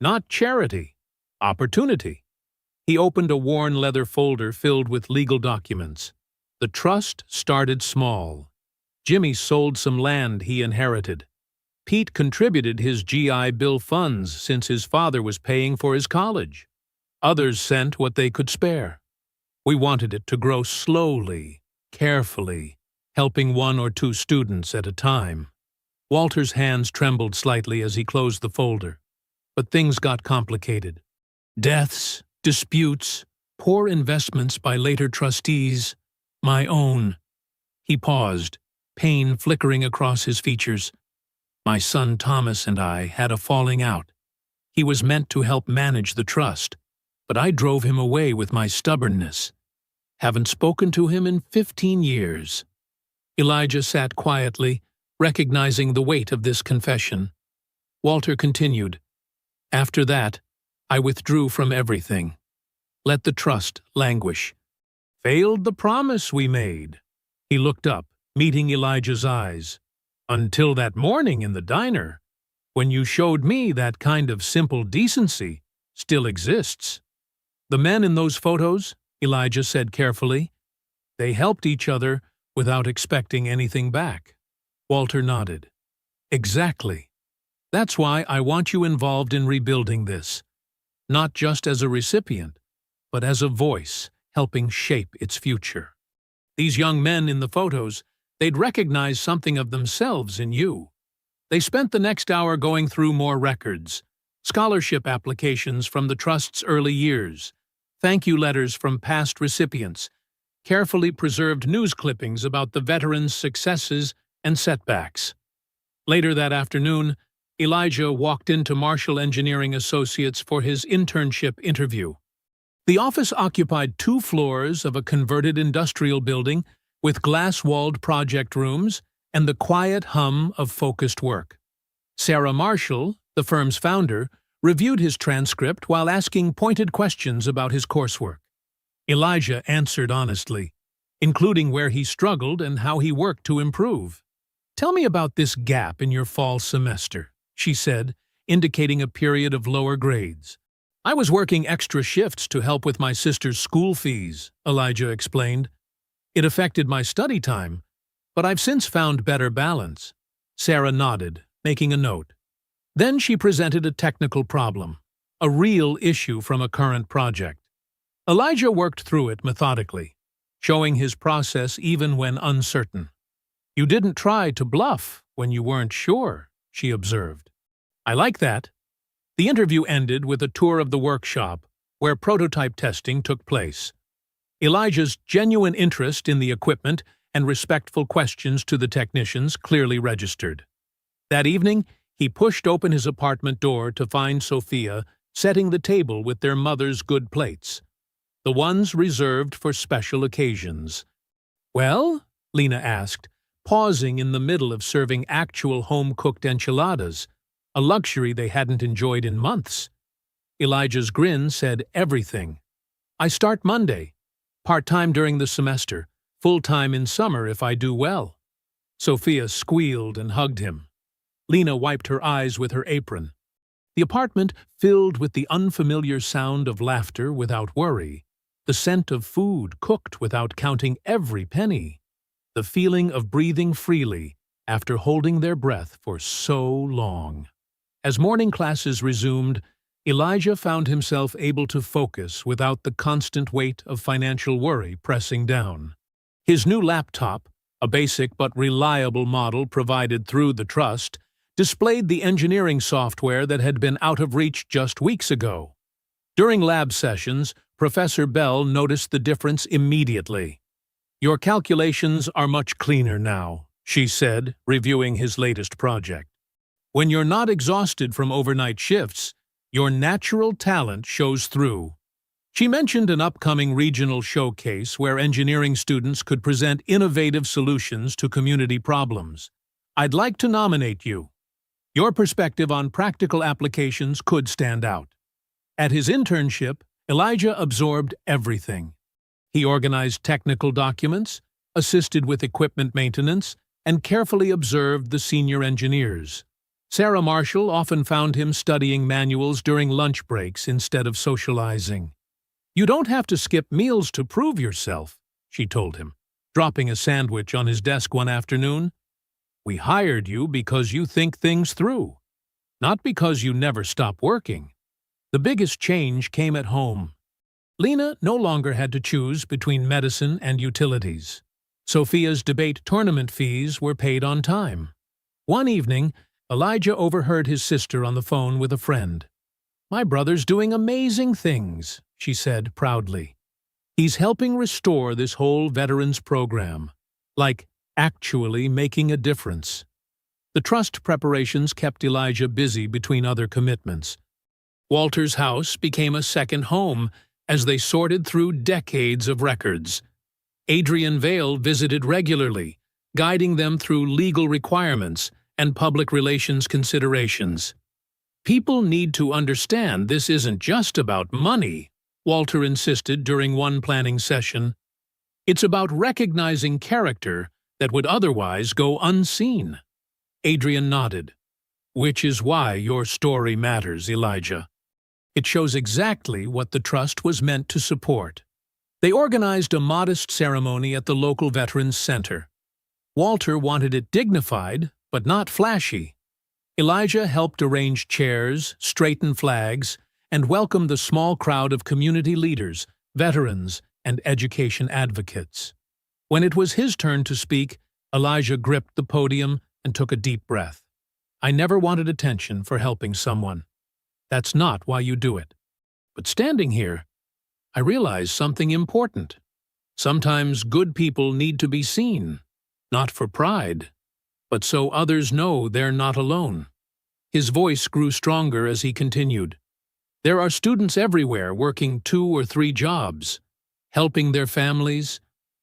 Not charity, opportunity." He opened a worn leather folder filled with legal documents. The trust started small. Jimmy sold some land he inherited. Pete contributed his GI Bill funds since his father was paying for his college. Others sent what they could spare. We wanted it to grow slowly, carefully, helping 1 or 2 students at a time. Walter's hands trembled slightly as he closed the folder. But things got complicated. Deaths, disputes, poor investments by later trustees, my own. He paused, pain flickering across his features. "My son Thomas and I had a falling out. He was meant to help manage the trust, but I drove him away with my stubbornness. Haven't spoken to him in 15 years. Elijah sat quietly, recognizing the weight of this confession. Walter continued, "After that, I withdrew from everything. Let the trust languish. Failed the promise we made." He looked up, meeting Elijah's eyes. "Until that morning in the diner, when you showed me that kind of simple decency still exists." "The men in those photos," Elijah said carefully, "they helped each other without expecting anything back." Walter nodded. "Exactly. That's why I want you involved in rebuilding this. Not just as a recipient, but as a voice helping shape its future. These young men in the photos, they'd recognize something of themselves in you." They spent the next hour going through more records, scholarship applications from the Trust's early years, thank you letters from past recipients, carefully preserved news clippings about the veterans' successes and setbacks. Later that afternoon, Elijah walked into Marshall Engineering Associates for his internship interview. The office occupied 2 floors of a converted industrial building with glass-walled project rooms and the quiet hum of focused work. Sarah Marshall, the firm's founder, reviewed his transcript while asking pointed questions about his coursework. Elijah answered honestly, including where he struggled and how he worked to improve. "Tell me about this gap in your fall semester," she said, indicating a period of lower grades. "I was working extra shifts to help with my sister's school fees," Elijah explained. "It affected my study time, but I've since found better balance." Sarah nodded, making a note. Then she presented a technical problem, a real issue from a current project. Elijah worked through it methodically, showing his process even when uncertain. "You didn't try to bluff when you weren't sure," she observed. "I like that." The interview ended with a tour of the workshop, where prototype testing took place. Elijah's genuine interest in the equipment and respectful questions to the technicians clearly registered. That evening, he pushed open his apartment door to find Sophia setting the table with their mother's good plates, the ones reserved for special occasions. "Well?" Lena asked, pausing in the middle of serving actual home-cooked enchiladas, a luxury they hadn't enjoyed in months. Elijah's grin said everything. "I start Monday. Part-time during the semester, full-time in summer if I do well." Sophia squealed and hugged him. Lena wiped her eyes with her apron. The apartment filled with the unfamiliar sound of laughter without worry, the scent of food cooked without counting every penny, the feeling of breathing freely after holding their breath for so long. As morning classes resumed, Elijah found himself able to focus without the constant weight of financial worry pressing down. His new laptop, a basic but reliable model provided through the trust, displayed the engineering software that had been out of reach just weeks ago. During lab sessions, Professor Bell noticed the difference immediately. "Your calculations are much cleaner now," she said, reviewing his latest project. "When you're not exhausted from overnight shifts, your natural talent shows through." She mentioned an upcoming regional showcase where engineering students could present innovative solutions to community problems. "I'd like to nominate you. Your perspective on practical applications could stand out." At his internship, Elijah absorbed everything. He organized technical documents, assisted with equipment maintenance, and carefully observed the senior engineers. Sarah Marshall often found him studying manuals during lunch breaks instead of socializing. "You don't have to skip meals to prove yourself," she told him, dropping a sandwich on his desk one afternoon. "We hired you because you think things through, not because you never stop working." The biggest change came at home. Lena no longer had to choose between medicine and utilities. Sophia's debate tournament fees were paid on time. One evening, Elijah overheard his sister on the phone with a friend. "My brother's doing amazing things," she said proudly. "He's helping restore this whole veterans program, like actually making a difference." The trust preparations kept Elijah busy between other commitments. Walter's house became a second home as they sorted through decades of records. Adrian Vale visited regularly, guiding them through legal requirements and public relations considerations. "People need to understand this isn't just about money," Walter insisted during one planning session. "It's about recognizing character that would otherwise go unseen." Adrian nodded. "Which is why your story matters, Elijah. It shows exactly what the trust was meant to support." They organized a modest ceremony at the local Veterans Center. Walter wanted it dignified, but not flashy. Elijah helped arrange chairs, straighten flags, and welcome the small crowd of community leaders, veterans, and education advocates. When it was his turn to speak, Elijah gripped the podium and took a deep breath. "I never wanted attention for helping someone. That's not why you do it. But standing here, I realize something important. Sometimes good people need to be seen, not for pride, but so others know they're not alone." His voice grew stronger as he continued. There are students everywhere working 2 or 3 jobs, helping their families,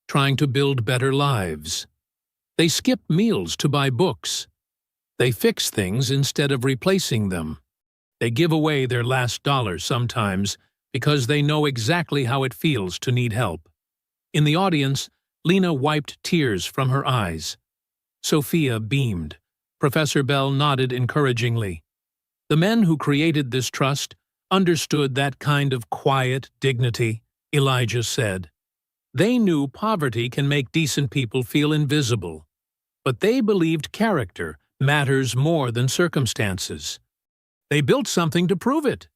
trying to build better lives. They skip meals to buy books. They fix things instead of replacing them. They give away their last dollar sometimes because they know exactly how it feels to need help. In the audience, Lena wiped tears from her eyes. Sophia beamed. Professor Bell nodded encouragingly. The men who created this trust understood that kind of quiet dignity, Elijah said. They knew poverty can make decent people feel invisible, but they believed character matters more than circumstances. They built something to prove it.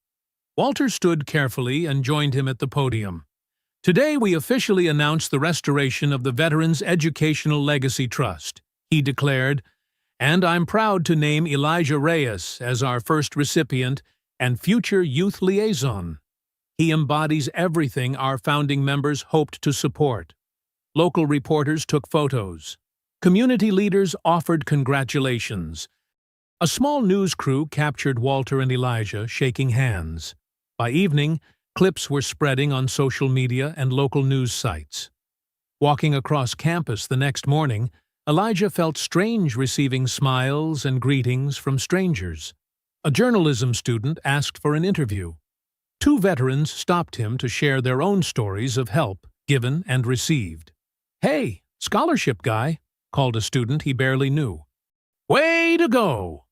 Walter stood carefully and joined him at the podium. Today we officially announce the restoration of the Veterans Educational Legacy Trust, he declared, and I'm proud to name Elijah Reyes as our first recipient and future youth liaison. He embodies everything our founding members hoped to support. Local reporters took photos. Community leaders offered congratulations. A small news crew captured Walter and Elijah shaking hands. By evening, clips were spreading on social media and local news sites. Walking across campus the next morning, Elijah felt strange receiving smiles and greetings from strangers. A journalism student asked for an interview. 2 veterans stopped him to share their own stories of help given and received. "Hey, scholarship guy," called a student he barely knew. "Way to go!"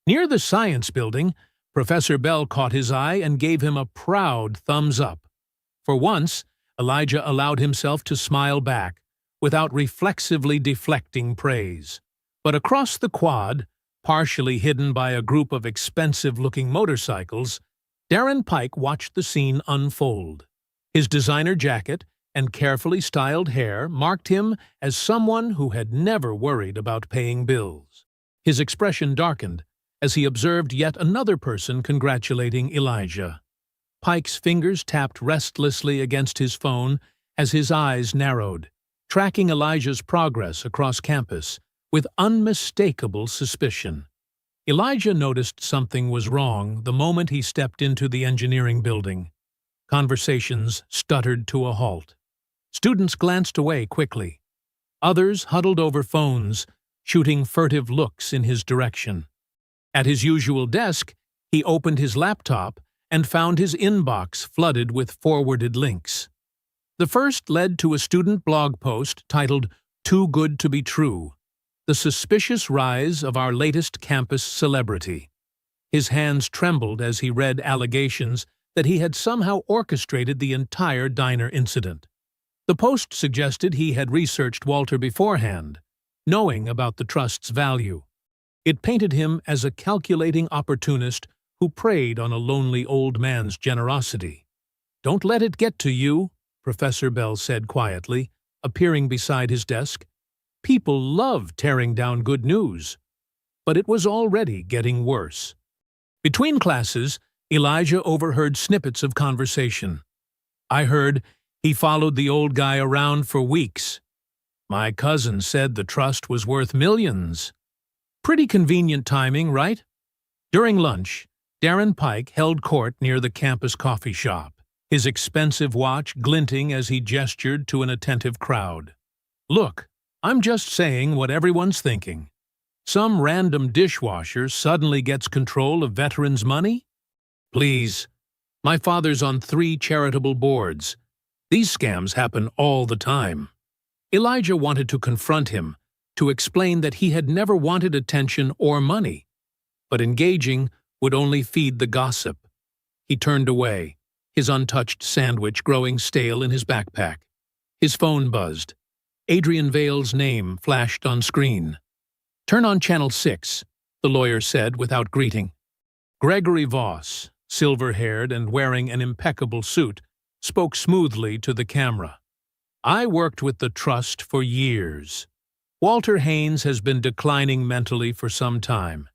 Near the science building, Professor Bell caught his eye and gave him a proud thumbs up. For once, Elijah allowed himself to smile back, without reflexively deflecting praise. But across the quad, partially hidden by a group of expensive-looking motorcycles, Darren Pike watched the scene unfold. His designer jacket and carefully styled hair marked him as someone who had never worried about paying bills. His expression darkened as he observed yet another person congratulating Elijah. Pike's fingers tapped restlessly against his phone as his eyes narrowed, tracking Elijah's progress across campus with unmistakable suspicion. Elijah noticed something was wrong the moment he stepped into the engineering building. Conversations stuttered to a halt. Students glanced away quickly. Others huddled over phones, shooting furtive looks in his direction. At his usual desk, he opened his laptop and found his inbox flooded with forwarded links. The first led to a student blog post titled "Too Good to Be True," the suspicious rise of our latest campus celebrity. His hands trembled as he read allegations that he had somehow orchestrated the entire diner incident. The post suggested he had researched Walter beforehand, knowing about the trust's value. It painted him as a calculating opportunist who preyed on a lonely old man's generosity. "Don't let it get to you," Professor Bell said quietly, appearing beside his desk. People love tearing down good news. But it was already getting worse. Between classes, Elijah overheard snippets of conversation. "I heard he followed the old guy around for weeks. My cousin said the trust was worth millions." Pretty convenient timing, right? During lunch, Darren Pike held court near the campus coffee shop, his expensive watch glinting as he gestured to an attentive crowd. "Look, I'm just saying what everyone's thinking. Some random dishwasher suddenly gets control of veterans' money? Please, my father's on 3 charitable boards. These scams happen all the time." Elijah wanted to confront him, to explain that he had never wanted attention or money, but engaging would only feed the gossip. He turned away, his untouched sandwich growing stale in his backpack. His phone buzzed. Adrian Vale's name flashed on screen. "Turn on Channel 6, the lawyer said without greeting. Gregory Voss, silver-haired and wearing an impeccable suit, spoke smoothly to the camera. "I worked with the trust for years. Walter Haynes has been declining mentally for some time.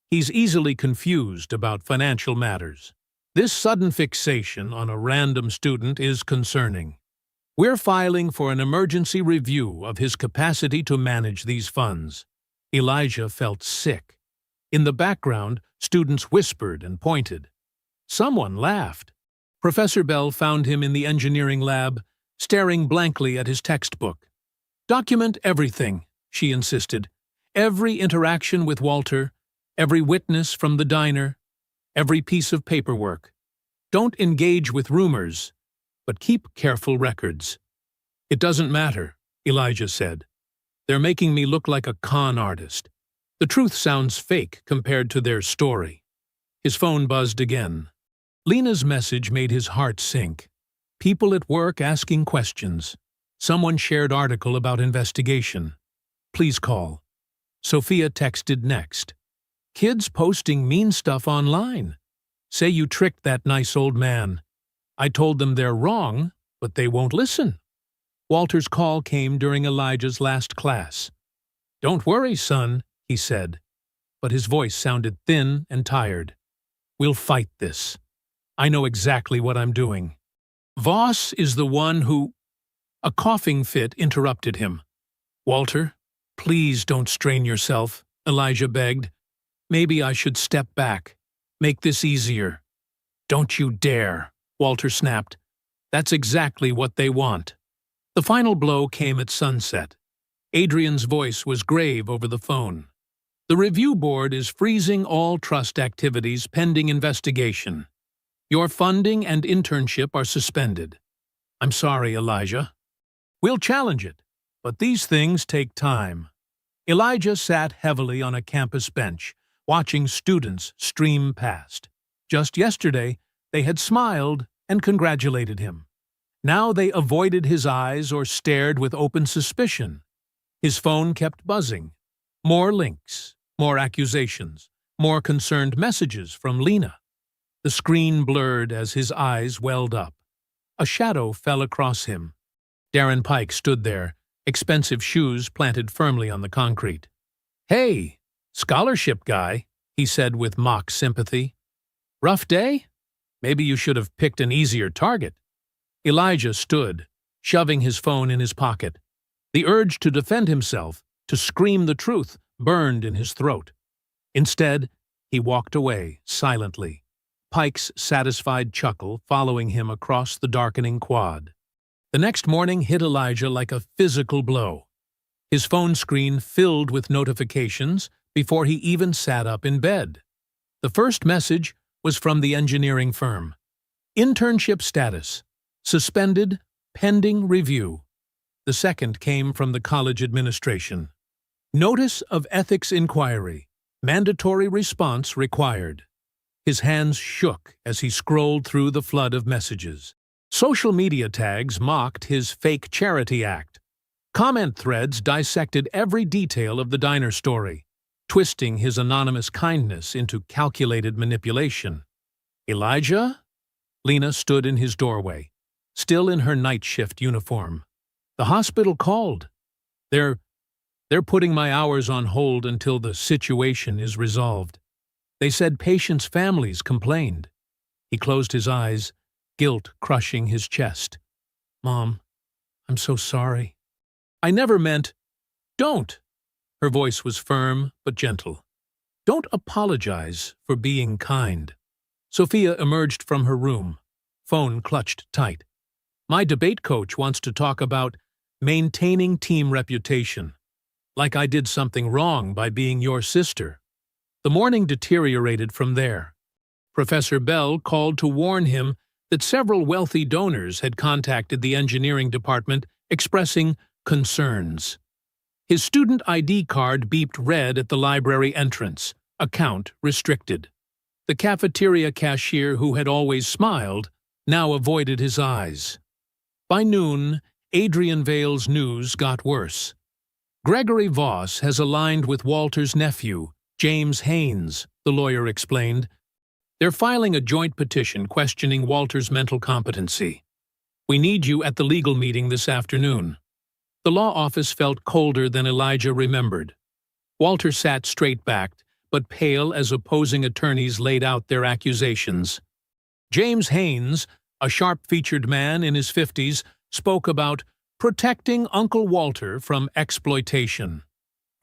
He's easily confused about financial matters. This sudden fixation on a random student is concerning. We're filing for an emergency review of his capacity to manage these funds." Elijah felt sick. In the background, students whispered and pointed. Someone laughed. Professor Bell found him in the engineering lab, staring blankly at his textbook. "Document everything," she insisted. "Every interaction with Walter, every witness from the diner, every piece of paperwork. Don't engage with rumors, but keep careful records." "It doesn't matter," Elijah said. "They're making me look like a con artist. The truth sounds fake compared to their story." His phone buzzed again. Lena's message made his heart sink. People at work asking questions. Someone shared article about investigation. "Please call." Sophia texted next. "Kids posting mean stuff online. Say you tricked that nice old man. I told them they're wrong, but they won't listen." Walter's call came during Elijah's last class. "Don't worry, son," he said, but his voice sounded thin and tired. "We'll fight this. I know exactly what I'm doing." "Voss is the one who—" A coughing fit interrupted him. "Walter, please don't strain yourself," Elijah begged. "Maybe I should step back. Make this easier." "Don't you dare," Walter snapped. "That's exactly what they want." The final blow came at sunset. Adrian's voice was grave over the phone. "The review board is freezing all trust activities pending investigation. Your funding and internship are suspended." "I'm sorry, Elijah." "We'll challenge it, but these things take time." Elijah sat heavily on a campus bench, watching students stream past. Just yesterday, they had smiled and congratulated him. Now they avoided his eyes or stared with open suspicion. His phone kept buzzing. More links, more accusations, more concerned messages from Lena. The screen blurred as his eyes welled up. A shadow fell across him. Darren Pike stood there, expensive shoes planted firmly on the concrete. "Hey, scholarship guy," he said with mock sympathy. "Rough day? Maybe you should have picked an easier target." Elijah stood, shoving his phone in his pocket. The urge to defend himself, to scream the truth, burned in his throat. Instead, he walked away, silently, Pike's satisfied chuckle following him across the darkening quad. The next morning hit Elijah like a physical blow. His phone screen filled with notifications before he even sat up in bed. The first message was from the engineering firm. "Internship status. Suspended, pending review." The second came from the college administration. "Notice of ethics inquiry. Mandatory response required." His hands shook as he scrolled through the flood of messages. Social media tags mocked his fake charity act. Comment threads dissected every detail of the diner story, twisting his anonymous kindness into calculated manipulation. "Elijah?" Lena stood in his doorway, still in her night shift uniform. "The hospital called. They're putting my hours on hold until the situation is resolved. They said patients' families complained." He closed his eyes, guilt crushing his chest. "Mom, I'm so sorry. I never meant—" "Don't!" Her voice was firm but gentle. "Don't apologize for being kind." Sophia emerged from her room, phone clutched tight. "My debate coach wants to talk about maintaining team reputation. Like I did something wrong by being your sister." The morning deteriorated from there. Professor Bell called to warn him that several wealthy donors had contacted the engineering department expressing concerns. His student ID card beeped red at the library entrance, account restricted. The cafeteria cashier, who had always smiled, now avoided his eyes. By noon, Adrian Vale's news got worse. "Gregory Voss has aligned with Walter's nephew, James Haynes," the lawyer explained. "They're filing a joint petition questioning Walter's mental competency. We need you at the legal meeting this afternoon." The law office felt colder than Elijah remembered. Walter sat straight-backed, but pale as opposing attorneys laid out their accusations. James Haynes, a sharp-featured man in his 50s, spoke about protecting Uncle Walter from exploitation.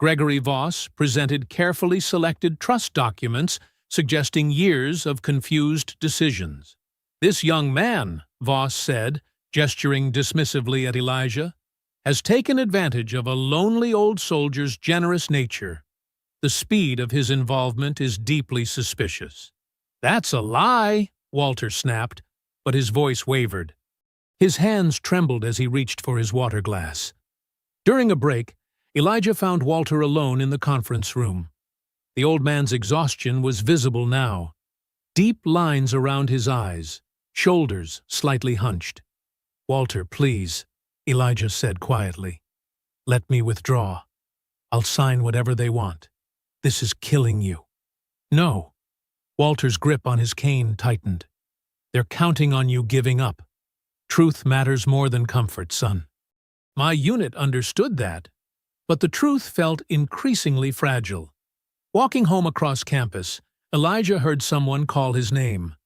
Gregory Voss presented carefully selected trust documents suggesting years of confused decisions. "This young man," Voss said, gesturing dismissively at Elijah, "has taken advantage of a lonely old soldier's generous nature. The speed of his involvement is deeply suspicious." "That's a lie," Walter snapped, but his voice wavered. His hands trembled as he reached for his water glass. During a break, Elijah found Walter alone in the conference room. The old man's exhaustion was visible now. Deep lines around his eyes, shoulders slightly hunched. "Walter, please," Elijah said quietly. "Let me withdraw. I'll sign whatever they want. This is killing you." "No." Walter's grip on his cane tightened. "They're counting on you giving up. Truth matters more than comfort, son." My unit understood that, but the truth felt increasingly fragile. Walking home across campus, Elijah heard someone call his name.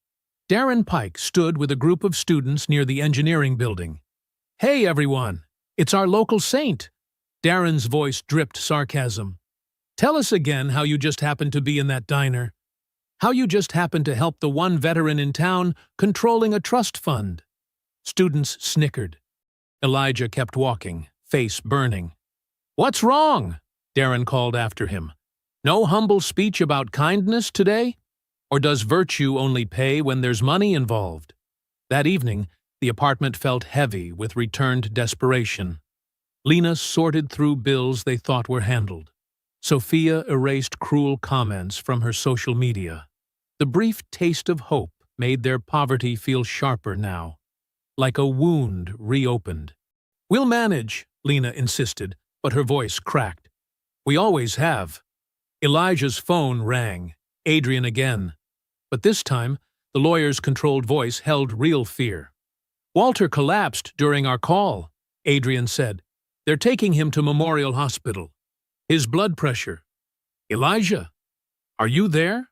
Darren Pike stood with a group of students near the engineering building. "Hey, everyone! It's our local saint!" Darren's voice dripped sarcasm. "Tell us again how you just happened to be in that diner. How you just happened to help the one veteran in town controlling a trust fund." Students snickered. Elijah kept walking, face burning. "What's wrong?" Darren called after him. "No humble speech about kindness today? Or does virtue only pay when there's money involved?" That evening, the apartment felt heavy with returned desperation. Lena sorted through bills they thought were handled. Sophia erased cruel comments from her social media. The brief taste of hope made their poverty feel sharper now, like a wound reopened. "We'll manage," Lena insisted, but her voice cracked. "We always have." Elijah's phone rang, Adrian again. But this time, the lawyer's controlled voice held real fear. "Walter collapsed during our call," Adrian said. "They're taking him to Memorial Hospital. His blood pressure." "Elijah, are you there?"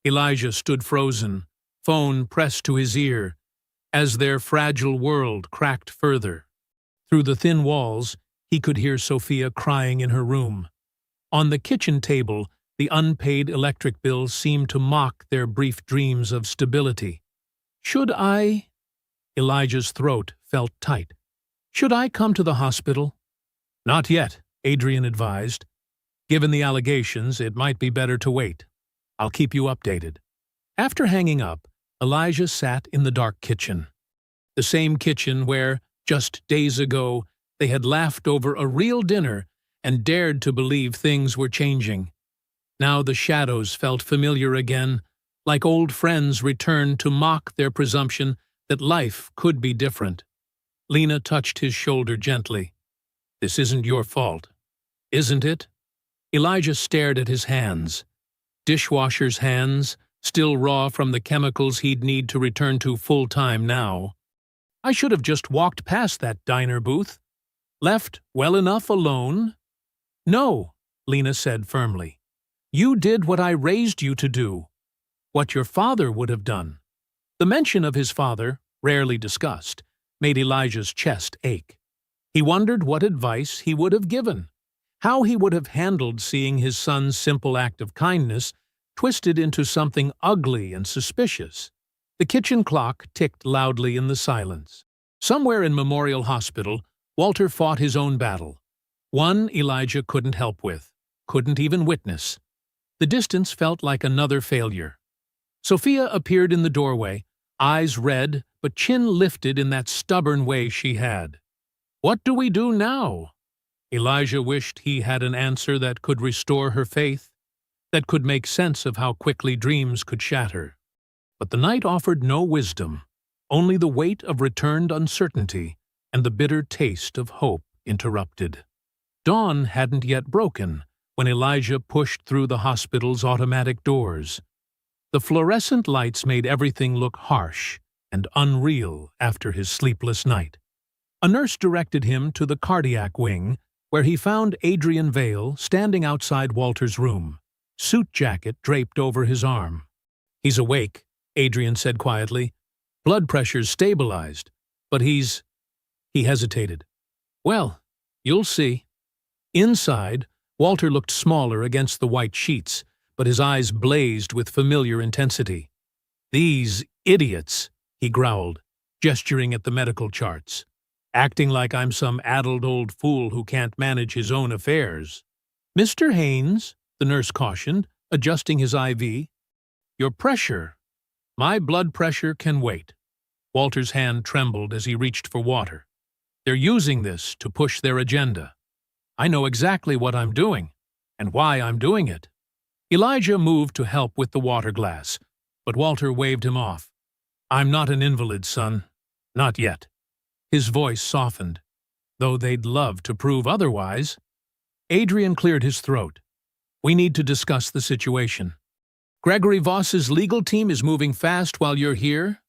Elijah stood frozen, phone pressed to his ear, as their fragile world cracked further. Through the thin walls, he could hear Sophia crying in her room. On the kitchen table, the unpaid electric bill seemed to mock their brief dreams of stability. "Should I?" Elijah's throat felt tight. "Should I come to the hospital?" "Not yet," Adrian advised. "Given the allegations, it might be better to wait. I'll keep you updated." After hanging up, Elijah sat in the dark kitchen. The same kitchen where, just days ago, they had laughed over a real dinner and dared to believe things were changing. Now the shadows felt familiar again, like old friends returned to mock their presumption that life could be different. Lena touched his shoulder gently. "This isn't your fault, isn't it?" Elijah stared at his hands. Dishwasher's hands, still raw from the chemicals he'd need to return to full-time now. "I should have just walked past that diner booth. Left well enough alone." "No," Lena said firmly. "You did what I raised you to do. What your father would have done." The mention of his father, rarely discussed, made Elijah's chest ache. He wondered what advice he would have given, how he would have handled seeing his son's simple act of kindness twisted into something ugly and suspicious. The kitchen clock ticked loudly in the silence. Somewhere in Memorial Hospital, Walter fought his own battle. One Elijah couldn't help with, couldn't even witness. The distance felt like another failure. Sophia appeared in the doorway, eyes red but chin lifted in that stubborn way she had. "What do we do now?" Elijah wished he had an answer that could restore her faith, that could make sense of how quickly dreams could shatter. But the night offered no wisdom, only the weight of returned uncertainty and the bitter taste of hope interrupted. Dawn hadn't yet broken when Elijah pushed through the hospital's automatic doors. The fluorescent lights made everything look harsh and unreal after his sleepless night. A nurse directed him to the cardiac wing, where he found Adrian Vale standing outside Walter's room, suit jacket draped over his arm. "He's awake," Adrian said quietly. "Blood pressure's stabilized, but He hesitated. "Well, you'll see." Inside, Walter looked smaller against the white sheets, but his eyes blazed with familiar intensity. "These idiots," he growled, gesturing at the medical charts. "Acting like I'm some addled old fool who can't manage his own affairs." "Mr. Haynes," the nurse cautioned, adjusting his IV. "Your pressure." "My blood pressure can wait." Walter's hand trembled as he reached for water. "They're using this to push their agenda. I know exactly what I'm doing, and why I'm doing it." Elijah moved to help with the water glass, but Walter waved him off. "I'm not an invalid, son. Not yet." His voice softened, though they'd love to prove otherwise. Adrian cleared his throat. "We need to discuss the situation. Gregory Voss's legal team is moving fast while you're here?"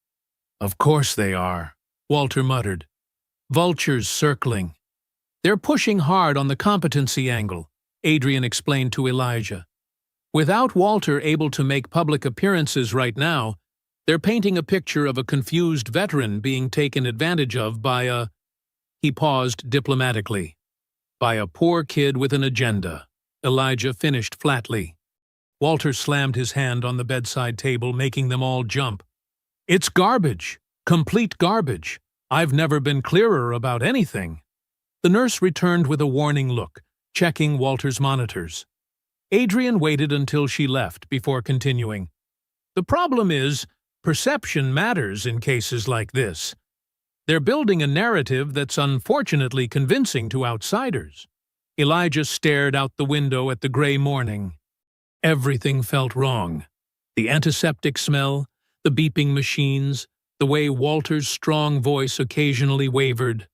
"Of course they are," Walter muttered. "Vultures circling." "They're pushing hard on the competency angle," Adrian explained to Elijah. "Without Walter able to make public appearances right now, they're painting a picture of a confused veteran being taken advantage of by a—" He paused diplomatically. "By a poor kid with an agenda," Elijah finished flatly. Walter slammed his hand on the bedside table, making them all jump. "It's garbage. Complete garbage. I've never been clearer about anything." The nurse returned with a warning look, checking Walter's monitors. Adrian waited until she left before continuing. "The problem is, perception matters in cases like this. They're building a narrative that's unfortunately convincing to outsiders." Elijah stared out the window at the gray morning. Everything felt wrong. The antiseptic smell, the beeping machines, the way Walter's strong voice occasionally wavered.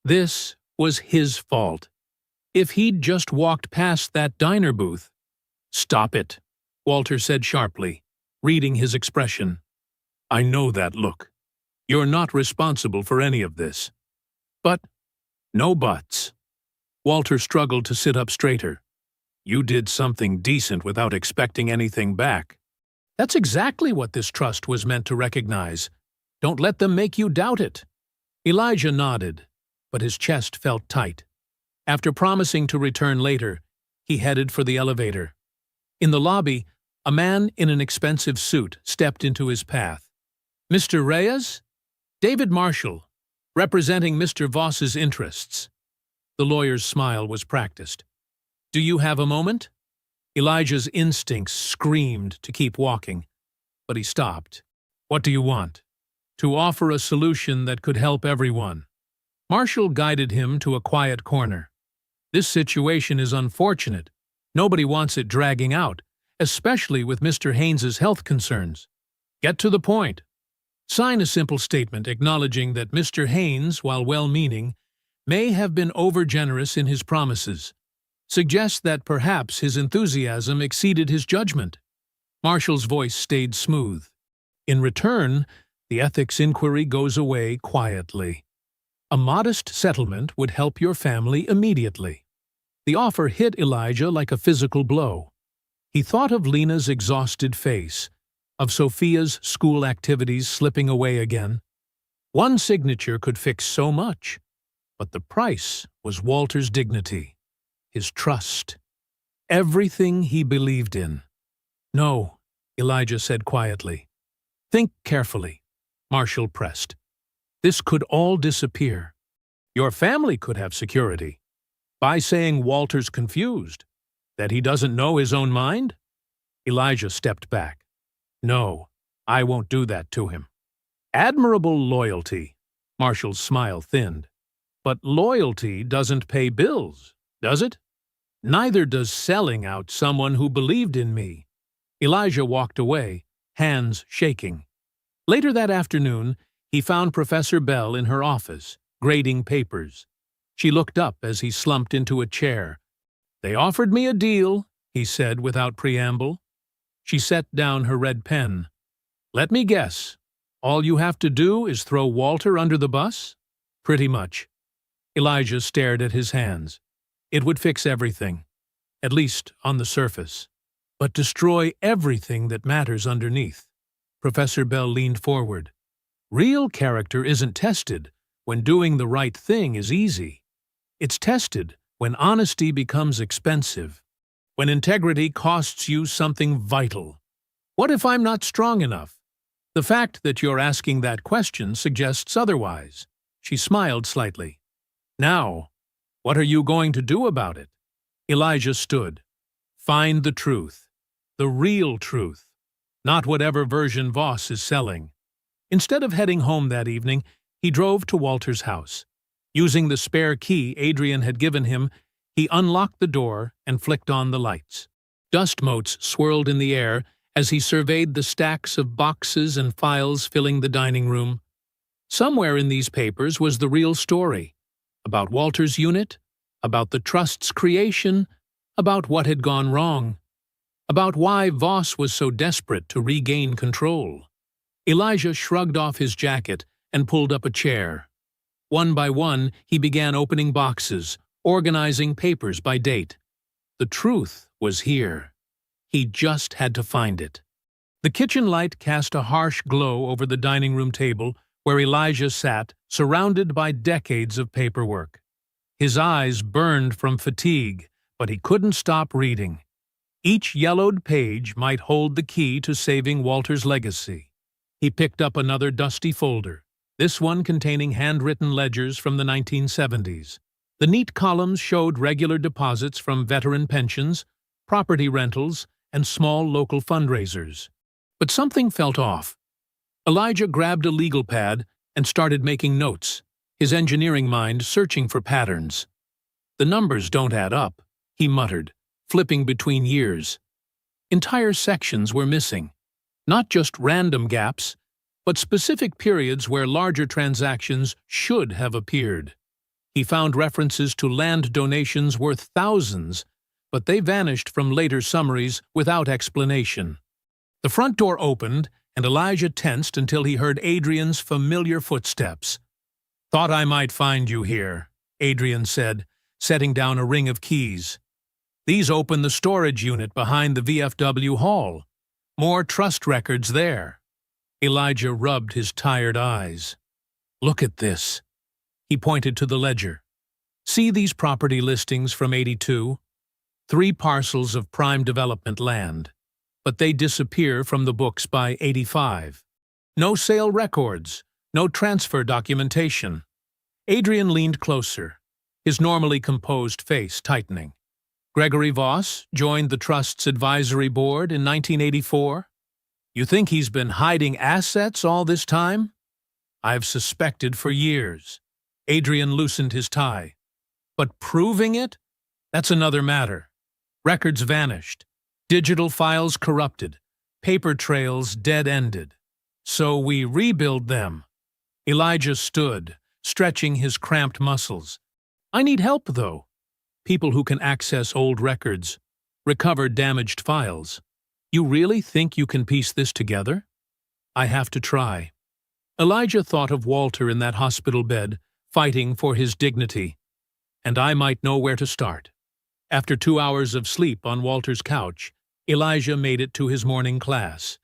This was his fault. If he'd just walked past that diner booth. "Stop it," Walter said sharply, reading his expression. "I know that look. You're not responsible for any of this." "But—" "No buts." Walter struggled to sit up straighter. "You did something decent without expecting anything back." "That's exactly what this trust was meant to recognize. Don't let them make you doubt it." Elijah nodded, but his chest felt tight. After promising to return later, he headed for the elevator. In the lobby, a man in an expensive suit stepped into his path. "Mr. Reyes?" "David Marshall, representing Mr. Voss's interests." The lawyer's smile was practiced. "Do you have a moment?" Elijah's instincts screamed to keep walking, but he stopped. "What do you want?" "To offer a solution that could help everyone." Marshall guided him to a quiet corner. "This situation is unfortunate. Nobody wants it dragging out, especially with Mr. Haynes's health concerns. Get to the point. Sign a simple statement acknowledging that Mr. Haynes, while well-meaning, may have been overgenerous in his promises. Suggest that perhaps his enthusiasm exceeded his judgment." Marshall's voice stayed smooth. "In return, the ethics inquiry goes away quietly. A modest settlement would help your family immediately." The offer hit Elijah like a physical blow. He thought of Lena's exhausted face, of Sophia's school activities slipping away again. One signature could fix so much, but the price was Walter's dignity, his trust, everything he believed in. "No," Elijah said quietly. "Think carefully," Marshall pressed. "This could all disappear. Your family could have security. By saying Walter's confused, that he doesn't know his own mind?" Elijah stepped back. "No, I won't do that to him." "Admirable loyalty," Marshall's smile thinned. "But loyalty doesn't pay bills, does it? Neither does selling out someone who believed in me." Elijah walked away, hands shaking. Later that afternoon, he found Professor Bell in her office, grading papers. She looked up as he slumped into a chair. "They offered me a deal," he said without preamble. She set down her red pen. "Let me guess. All you have to do is throw Walter under the bus?" "Pretty much." Elijah stared at his hands. "It would fix everything, at least on the surface, but destroy everything that matters underneath." Professor Bell leaned forward. "Real character isn't tested when doing the right thing is easy. It's tested When honesty becomes expensive. When integrity costs you something vital. What if I'm not strong enough? The fact that you're asking that question suggests otherwise. She smiled slightly. Now, what are you going to do about it? Elijah stood. Find the truth. The real truth. Not whatever version Voss is selling. Instead of heading home that evening, he drove to Walter's house. Using the spare key Adrian had given him, he unlocked the door and flicked on the lights. Dust motes swirled in the air as he surveyed the stacks of boxes and files filling the dining room. Somewhere in these papers was the real story. About Walter's unit, about the trust's creation, about what had gone wrong, about why Voss was so desperate to regain control. Elijah shrugged off his jacket and pulled up a chair. One by one, he began opening boxes, organizing papers by date. The truth was here. He just had to find it. The kitchen light cast a harsh glow over the dining room table where Elijah sat, surrounded by decades of paperwork. His eyes burned from fatigue, but he couldn't stop reading. Each yellowed page might hold the key to saving Walter's legacy. He picked up another dusty folder, this one containing handwritten ledgers from the 1970s. The neat columns showed regular deposits from veteran pensions, property rentals, and small local fundraisers. But something felt off. Elijah grabbed a legal pad and started making notes, his engineering mind searching for patterns. The numbers don't add up, he muttered, flipping between years. Entire sections were missing, not just random gaps, but specific periods where larger transactions should have appeared. He found references to land donations worth thousands, but they vanished from later summaries without explanation. The front door opened, and Elijah tensed until he heard Adrian's familiar footsteps. "Thought I might find you here," Adrian said, setting down a ring of keys. "These open the storage unit behind the VFW hall. More trust records there." Elijah rubbed his tired eyes. "Look at this." He pointed to the ledger. "See these property listings from '82? 3 parcels of prime development land. But they disappear from the books by '85. No sale records, no transfer documentation." Adrian leaned closer, his normally composed face tightening. "Gregory Voss joined the Trust's advisory board in 1984? You think he's been hiding assets all this time?" "I've suspected for years." Adrian loosened his tie. "But proving it? That's another matter. Records vanished. Digital files corrupted. Paper trails dead-ended. So we rebuild them." Elijah stood, stretching his cramped muscles. "I need help, though. People who can access old records, recover damaged files. You really think you can piece this together?" "I have to try." Elijah thought of Walter in that hospital bed, fighting for his dignity. "And I might know where to start." After 2 hours of sleep on Walter's couch, Elijah made it to his morning class.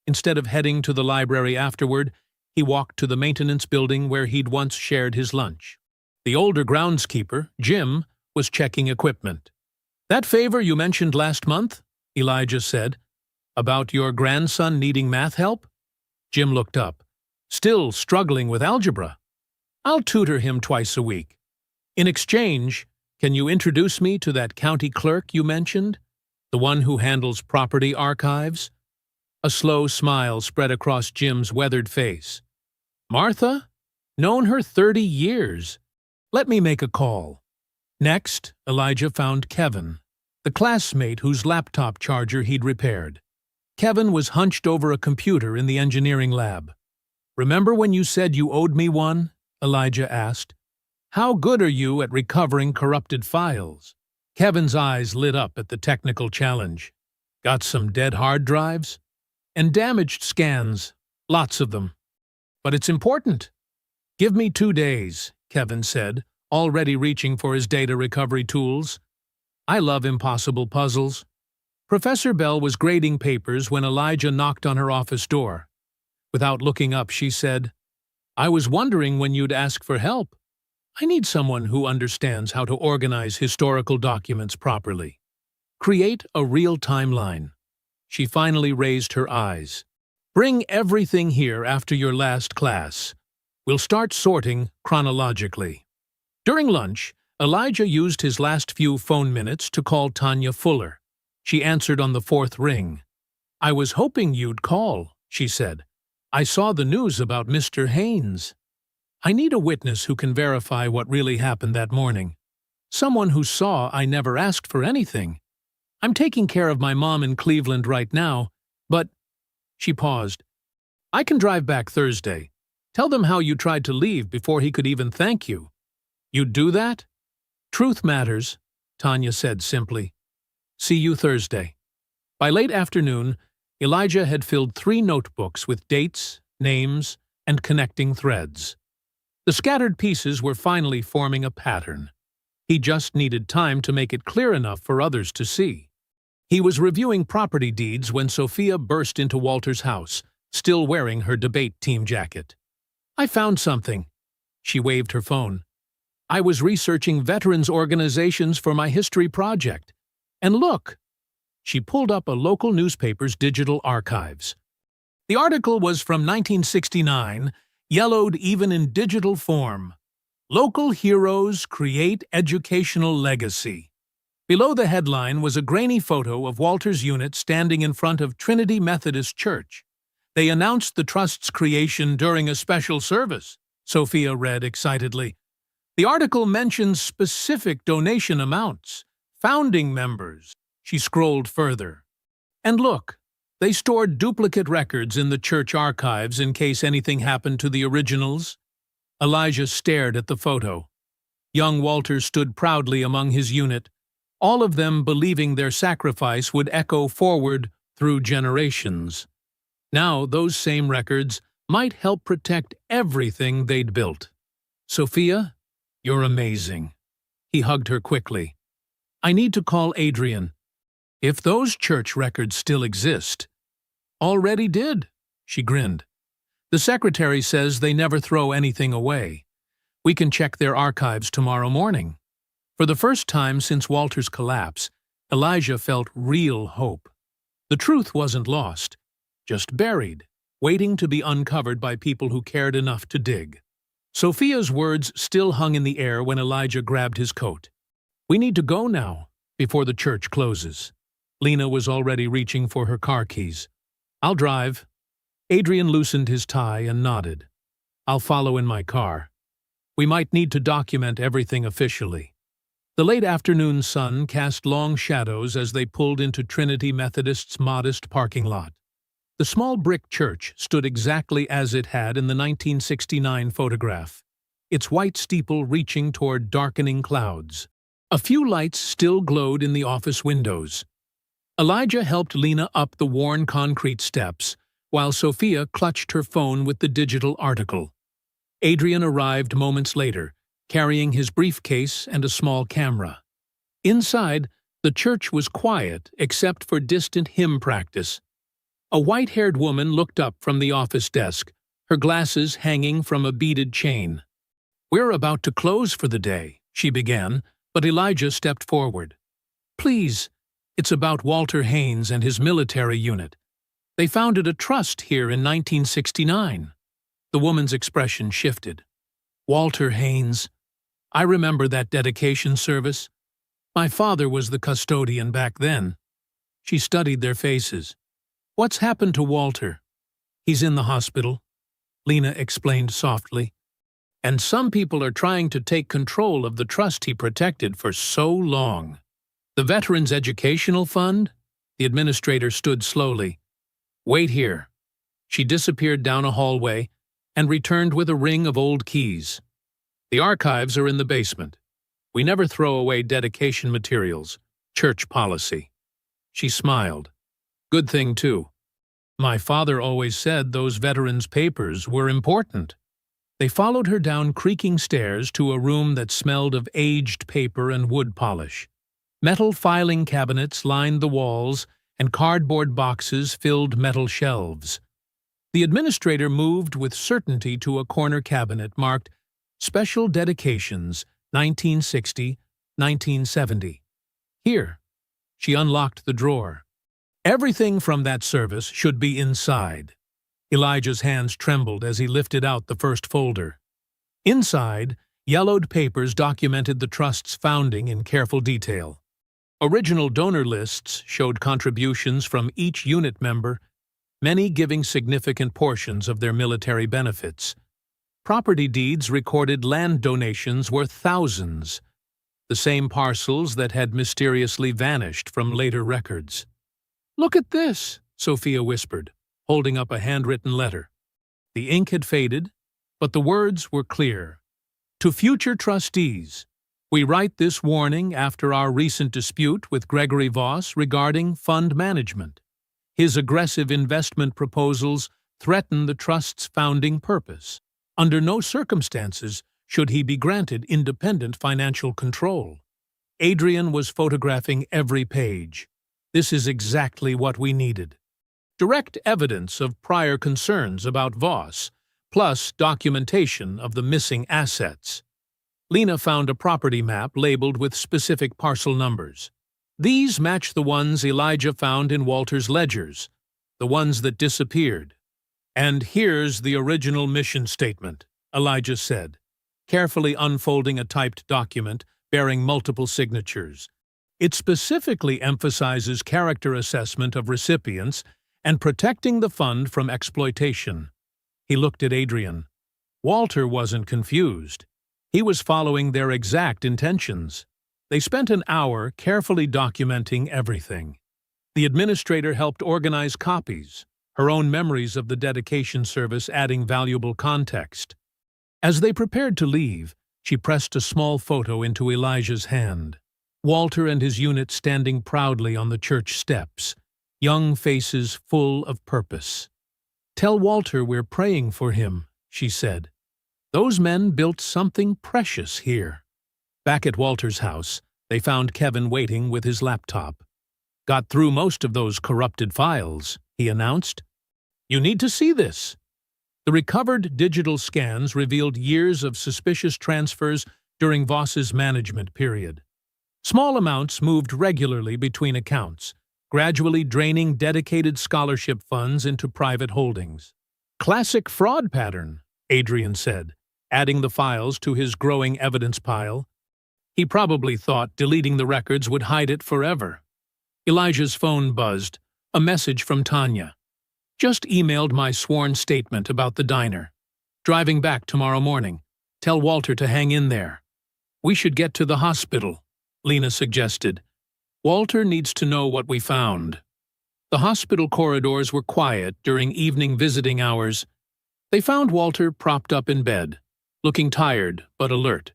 Instead of heading to the library afterward, he walked to the maintenance building where he'd once shared his lunch. The older groundskeeper, Jim, was checking equipment. "That favor you mentioned last month?" Elijah said. "About your grandson needing math help?" Jim looked up. "Still struggling with algebra? I'll tutor him twice a week. In exchange, can you introduce me to that county clerk you mentioned? The one who handles property archives?" A slow smile spread across Jim's weathered face. "Martha? Known her 30 years. Let me make a call." Next, Elijah found Kevin, the classmate whose laptop charger he'd repaired. Kevin was hunched over a computer in the engineering lab. "Remember when you said you owed me one?" Elijah asked. "How good are you at recovering corrupted files?" Kevin's eyes lit up at the technical challenge. "Got some dead hard drives? And damaged scans, lots of them. But it's important." "Give me 2 days," Kevin said, already reaching for his data recovery tools. "I love impossible puzzles." Professor Bell was grading papers when Elijah knocked on her office door. Without looking up, she said, "I was wondering when you'd ask for help." I need someone who understands how to organize historical documents properly. Create a real timeline. She finally raised her eyes. Bring everything here after your last class. We'll start sorting chronologically. During lunch, Elijah used his last few phone minutes to call Tanya Fuller. She answered on the fourth ring. "I was hoping you'd call," she said. "I saw the news about Mr. Haynes. I need a witness who can verify what really happened that morning. Someone who saw I never asked for anything. I'm taking care of my mom in Cleveland right now, but—" She paused. "I can drive back Thursday. Tell them how you tried to leave before he could even thank you." "You'd do that?" "Truth matters," Tanya said simply. "See you Thursday." By late afternoon, Elijah had filled 3 notebooks with dates, names, and connecting threads. The scattered pieces were finally forming a pattern. He just needed time to make it clear enough for others to see. He was reviewing property deeds when Sophia burst into Walter's house, still wearing her debate team jacket. "I found something." She waved her phone. "I was researching veterans organizations for my history project. And look!" She pulled up a local newspaper's digital archives. The article was from 1969, yellowed even in digital form. "Local Heroes Create Educational Legacy." Below the headline was a grainy photo of Walter's unit standing in front of Trinity Methodist Church. "They announced the trust's creation during a special service," Sophia read excitedly. "The article mentions specific donation amounts, founding members." She scrolled further. "And look, they stored duplicate records in the church archives in case anything happened to the originals." Elijah stared at the photo. Young Walter stood proudly among his unit, all of them believing their sacrifice would echo forward through generations. Now those same records might help protect everything they'd built. "Sophia, you're amazing." He hugged her quickly. "I need to call Adrian. If those church records still exist—" "Already did," she grinned. "The secretary says they never throw anything away. We can check their archives tomorrow morning." For the first time since Walter's collapse, Elijah felt real hope. The truth wasn't lost, just buried, waiting to be uncovered by people who cared enough to dig. Sophia's words still hung in the air when Elijah grabbed his coat. "We need to go now, before the church closes." Lena was already reaching for her car keys. "I'll drive." Adrian loosened his tie and nodded. "I'll follow in my car. We might need to document everything officially." The late afternoon sun cast long shadows as they pulled into Trinity Methodist's modest parking lot. The small brick church stood exactly as it had in the 1969 photograph, its white steeple reaching toward darkening clouds. A few lights still glowed in the office windows. Elijah helped Lena up the worn concrete steps, while Sophia clutched her phone with the digital article. Adrian arrived moments later, carrying his briefcase and a small camera. Inside, the church was quiet except for distant hymn practice. A white-haired woman looked up from the office desk, her glasses hanging from a beaded chain. "We're about to close for the day," she began, but Elijah stepped forward. "Please, it's about Walter Haynes and his military unit. They founded a trust here in 1969. The woman's expression shifted. "Walter Haynes. I remember that dedication service. My father was the custodian back then." She studied their faces. "What's happened to Walter?" "He's in the hospital," Lena explained softly. "And some people are trying to take control of the trust he protected for so long." "The Veterans Educational Fund?" The administrator stood slowly. "Wait here." She disappeared down a hallway and returned with a ring of old keys. "The archives are in the basement. We never throw away dedication materials. Church policy." She smiled. "Good thing, too. My father always said those veterans' papers were important." They followed her down creaking stairs to a room that smelled of aged paper and wood polish. Metal filing cabinets lined the walls, and cardboard boxes filled metal shelves. The administrator moved with certainty to a corner cabinet marked Special Dedications, 1960, 1970. Here. She unlocked the drawer. Everything from that service should be inside. Elijah's hands trembled as he lifted out the first folder. Inside, yellowed papers documented the trust's founding in careful detail. Original donor lists showed contributions from each unit member, many giving significant portions of their military benefits. Property deeds recorded land donations worth thousands, the same parcels that had mysteriously vanished from later records. "Look at this," Sophia whispered, holding up a handwritten letter. The ink had faded, but the words were clear. "To future trustees, we write this warning after our recent dispute with Gregory Voss regarding fund management. His aggressive investment proposals threaten the trust's founding purpose. Under no circumstances should he be granted independent financial control." Adrian was photographing every page. This is exactly what we needed. Direct evidence of prior concerns about Voss, plus documentation of the missing assets. Lena found a property map labeled with specific parcel numbers. These match the ones Elijah found in Walter's ledgers, the ones that disappeared. "And here's the original mission statement," Elijah said, carefully unfolding a typed document bearing multiple signatures. It specifically emphasizes character assessment of recipients and protecting the fund from exploitation. He looked at Adrian. Walter wasn't confused. He was following their exact intentions. They spent an hour carefully documenting everything. The administrator helped organize copies, her own memories of the dedication service adding valuable context. As they prepared to leave, she pressed a small photo into Elijah's hand. Walter and his unit standing proudly on the church steps, young faces full of purpose. "Tell Walter we're praying for him," she said. "Those men built something precious here." Back at Walter's house, they found Kevin waiting with his laptop. "Got through most of those corrupted files," he announced. "You need to see this." The recovered digital scans revealed years of suspicious transfers during Voss's management period. Small amounts moved regularly between accounts, gradually draining dedicated scholarship funds into private holdings. "Classic fraud pattern," Adrian said, adding the files to his growing evidence pile. He probably thought deleting the records would hide it forever. Elijah's phone buzzed, a message from Tanya. "Just emailed my sworn statement about the diner. Driving back tomorrow morning. Tell Walter to hang in there." "We should get to the hospital," Lena suggested. "Walter needs to know what we found." The hospital corridors were quiet during evening visiting hours. They found Walter propped up in bed, looking tired but alert.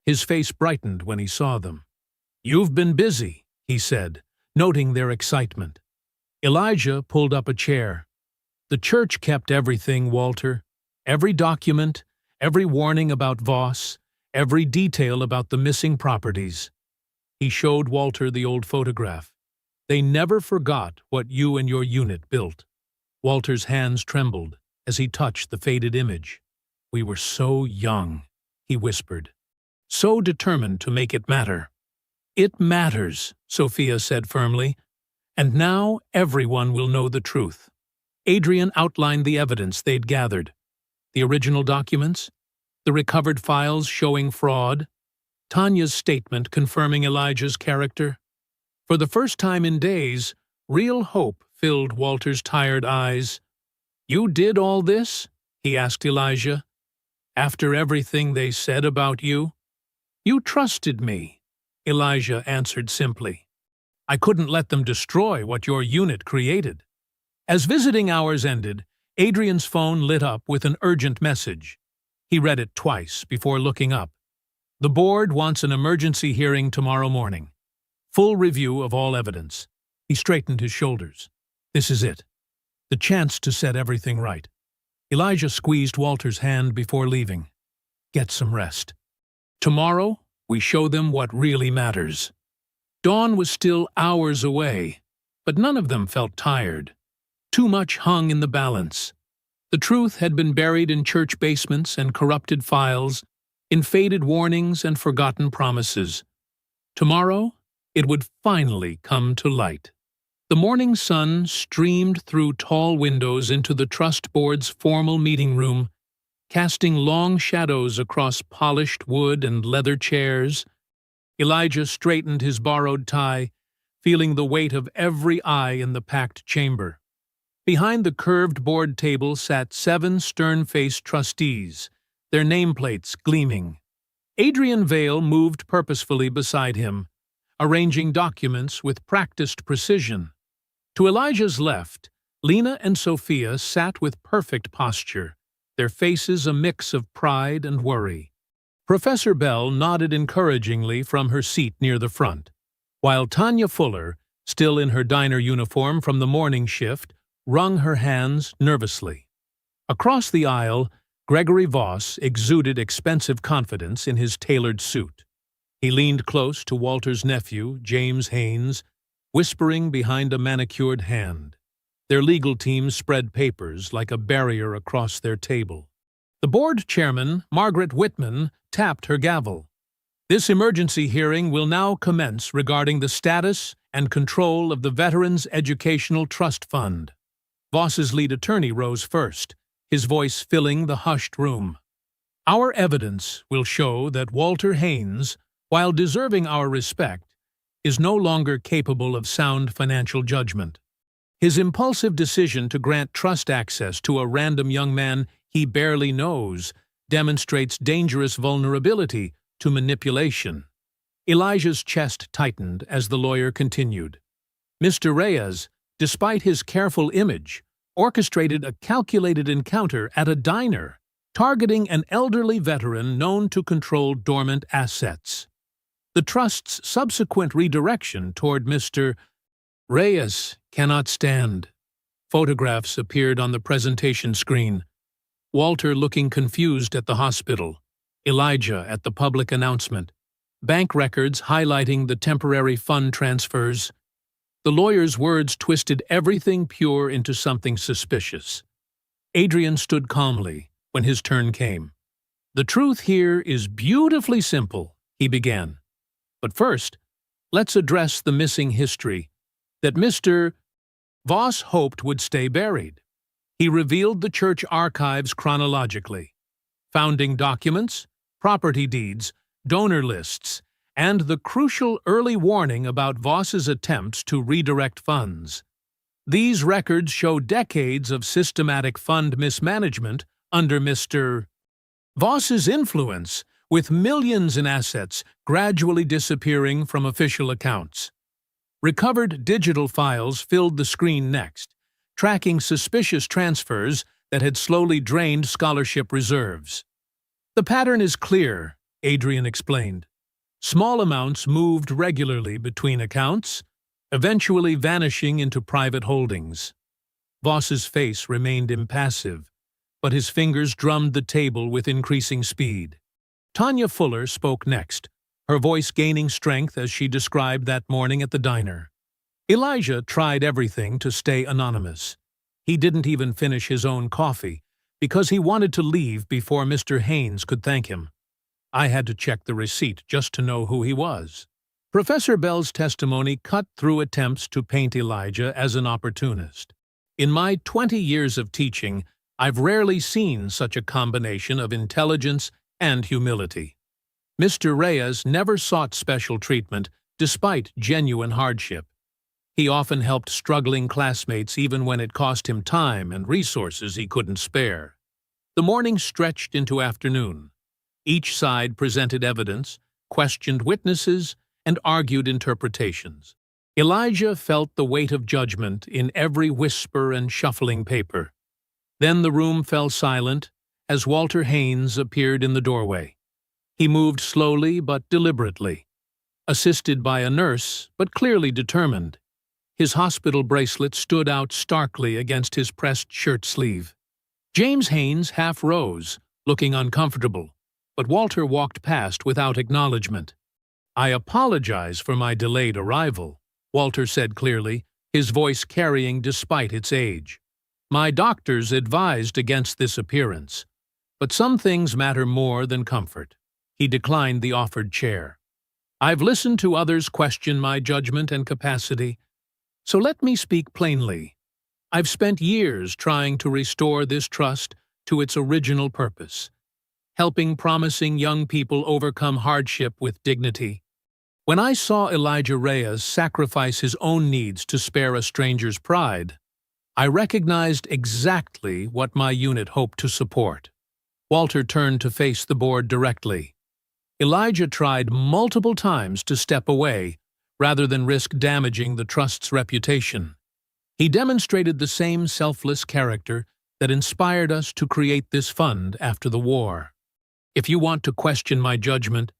His face brightened when he saw them. "You've been busy," he said, noting their excitement. Elijah pulled up a chair. "The church kept everything, Walter. Every document, every warning about Voss, every detail about the missing properties." He showed Walter the old photograph. "They never forgot what you and your unit built." Walter's hands trembled as he touched the faded image. "We were so young," he whispered. "So determined to make it matter." "It matters," Sophia said firmly. "And now everyone will know the truth." Adrian outlined the evidence they'd gathered. The original documents, the recovered files showing fraud, Tanya's statement confirming Elijah's character. For the first time in days, real hope filled Walter's tired eyes. "You did all this?" he asked Elijah. "After everything they said about you?" "You trusted me," Elijah answered simply. "I couldn't let them destroy what your unit created." As visiting hours ended, Adrian's phone lit up with an urgent message. He read it twice before looking up. "The board wants an emergency hearing tomorrow morning. Full review of all evidence." He straightened his shoulders. This is it. The chance to set everything right. Elijah squeezed Walter's hand before leaving. "Get some rest. Tomorrow, we show them what really matters." Dawn was still hours away, but none of them felt tired. Too much hung in the balance. The truth had been buried in church basements and corrupted files, in faded warnings and forgotten promises. Tomorrow, it would finally come to light. The morning sun streamed through tall windows into the trust board's formal meeting room, casting long shadows across polished wood and leather chairs. Elijah straightened his borrowed tie, feeling the weight of every eye in the packed chamber. Behind the curved board table sat 7 stern-faced trustees, their nameplates gleaming. Adrian Vale moved purposefully beside him, arranging documents with practiced precision. To Elijah's left, Lena and Sophia sat with perfect posture, their faces a mix of pride and worry. Professor Bell nodded encouragingly from her seat near the front, while Tanya Fuller, still in her diner uniform from the morning shift, wrung her hands nervously. Across the aisle, Gregory Voss exuded expensive confidence in his tailored suit. He leaned close to Walter's nephew, James Haynes, whispering behind a manicured hand. Their legal team spread papers like a barrier across their table. The board chairman, Margaret Whitman, tapped her gavel. This emergency hearing will now commence regarding the status and control of the Veterans Educational Trust Fund. Voss's lead attorney rose first, his voice filling the hushed room. Our evidence will show that Walter Haynes, while deserving our respect, is no longer capable of sound financial judgment. His impulsive decision to grant trust access to a random young man he barely knows demonstrates dangerous vulnerability to manipulation. Elijah's chest tightened as the lawyer continued. Mr. Reyes, despite his careful image, orchestrated a calculated encounter at a diner, targeting an elderly veteran known to control dormant assets. The trust's subsequent redirection toward Mr. Reyes cannot stand. Photographs appeared on the presentation screen. Walter looking confused at the hospital, Elijah at the public announcement, bank records highlighting the temporary fund transfers. The lawyer's words twisted everything pure into something suspicious. Adrian stood calmly when his turn came. The truth here is beautifully simple, he began. But first, let's address the missing history that Mr. Voss hoped would stay buried. He revealed the church archives chronologically, founding documents, property deeds, donor lists, and the crucial early warning about Voss's attempts to redirect funds. These records show decades of systematic fund mismanagement under Mr. Voss's influence, with millions in assets gradually disappearing from official accounts. Recovered digital files filled the screen next, tracking suspicious transfers that had slowly drained scholarship reserves. The pattern is clear, Adrian explained. Small amounts moved regularly between accounts, eventually vanishing into private holdings. Voss's face remained impassive, but his fingers drummed the table with increasing speed. Tanya Fuller spoke next, her voice gaining strength as she described that morning at the diner. Elijah tried everything to stay anonymous. He didn't even finish his own coffee, because he wanted to leave before Mr. Haynes could thank him. I had to check the receipt just to know who he was. Professor Bell's testimony cut through attempts to paint Elijah as an opportunist. In my 20 years of teaching, I've rarely seen such a combination of intelligence and humility. Mr. Reyes never sought special treatment despite genuine hardship. He often helped struggling classmates even when it cost him time and resources he couldn't spare. The morning stretched into afternoon. Each side presented evidence, questioned witnesses, and argued interpretations. Elijah felt the weight of judgment in every whisper and shuffling paper. Then the room fell silent as Walter Haynes appeared in the doorway. He moved slowly but deliberately, assisted by a nurse but clearly determined. His hospital bracelet stood out starkly against his pressed shirt sleeve. James Haynes half rose, looking uncomfortable, but Walter walked past without acknowledgement. "I apologize for my delayed arrival," Walter said clearly, his voice carrying despite its age. "My doctors advised against this appearance, but some things matter more than comfort." He declined the offered chair. "I've listened to others question my judgment and capacity, so let me speak plainly. I've spent years trying to restore this trust to its original purpose, helping promising young people overcome hardship with dignity. When I saw Elijah Reyes sacrifice his own needs to spare a stranger's pride, I recognized exactly what my unit hoped to support." Walter turned to face the board directly. Elijah tried multiple times to step away, rather than risk damaging the trust's reputation. He demonstrated the same selfless character that inspired us to create this fund after the war. "If you want to question my judgment,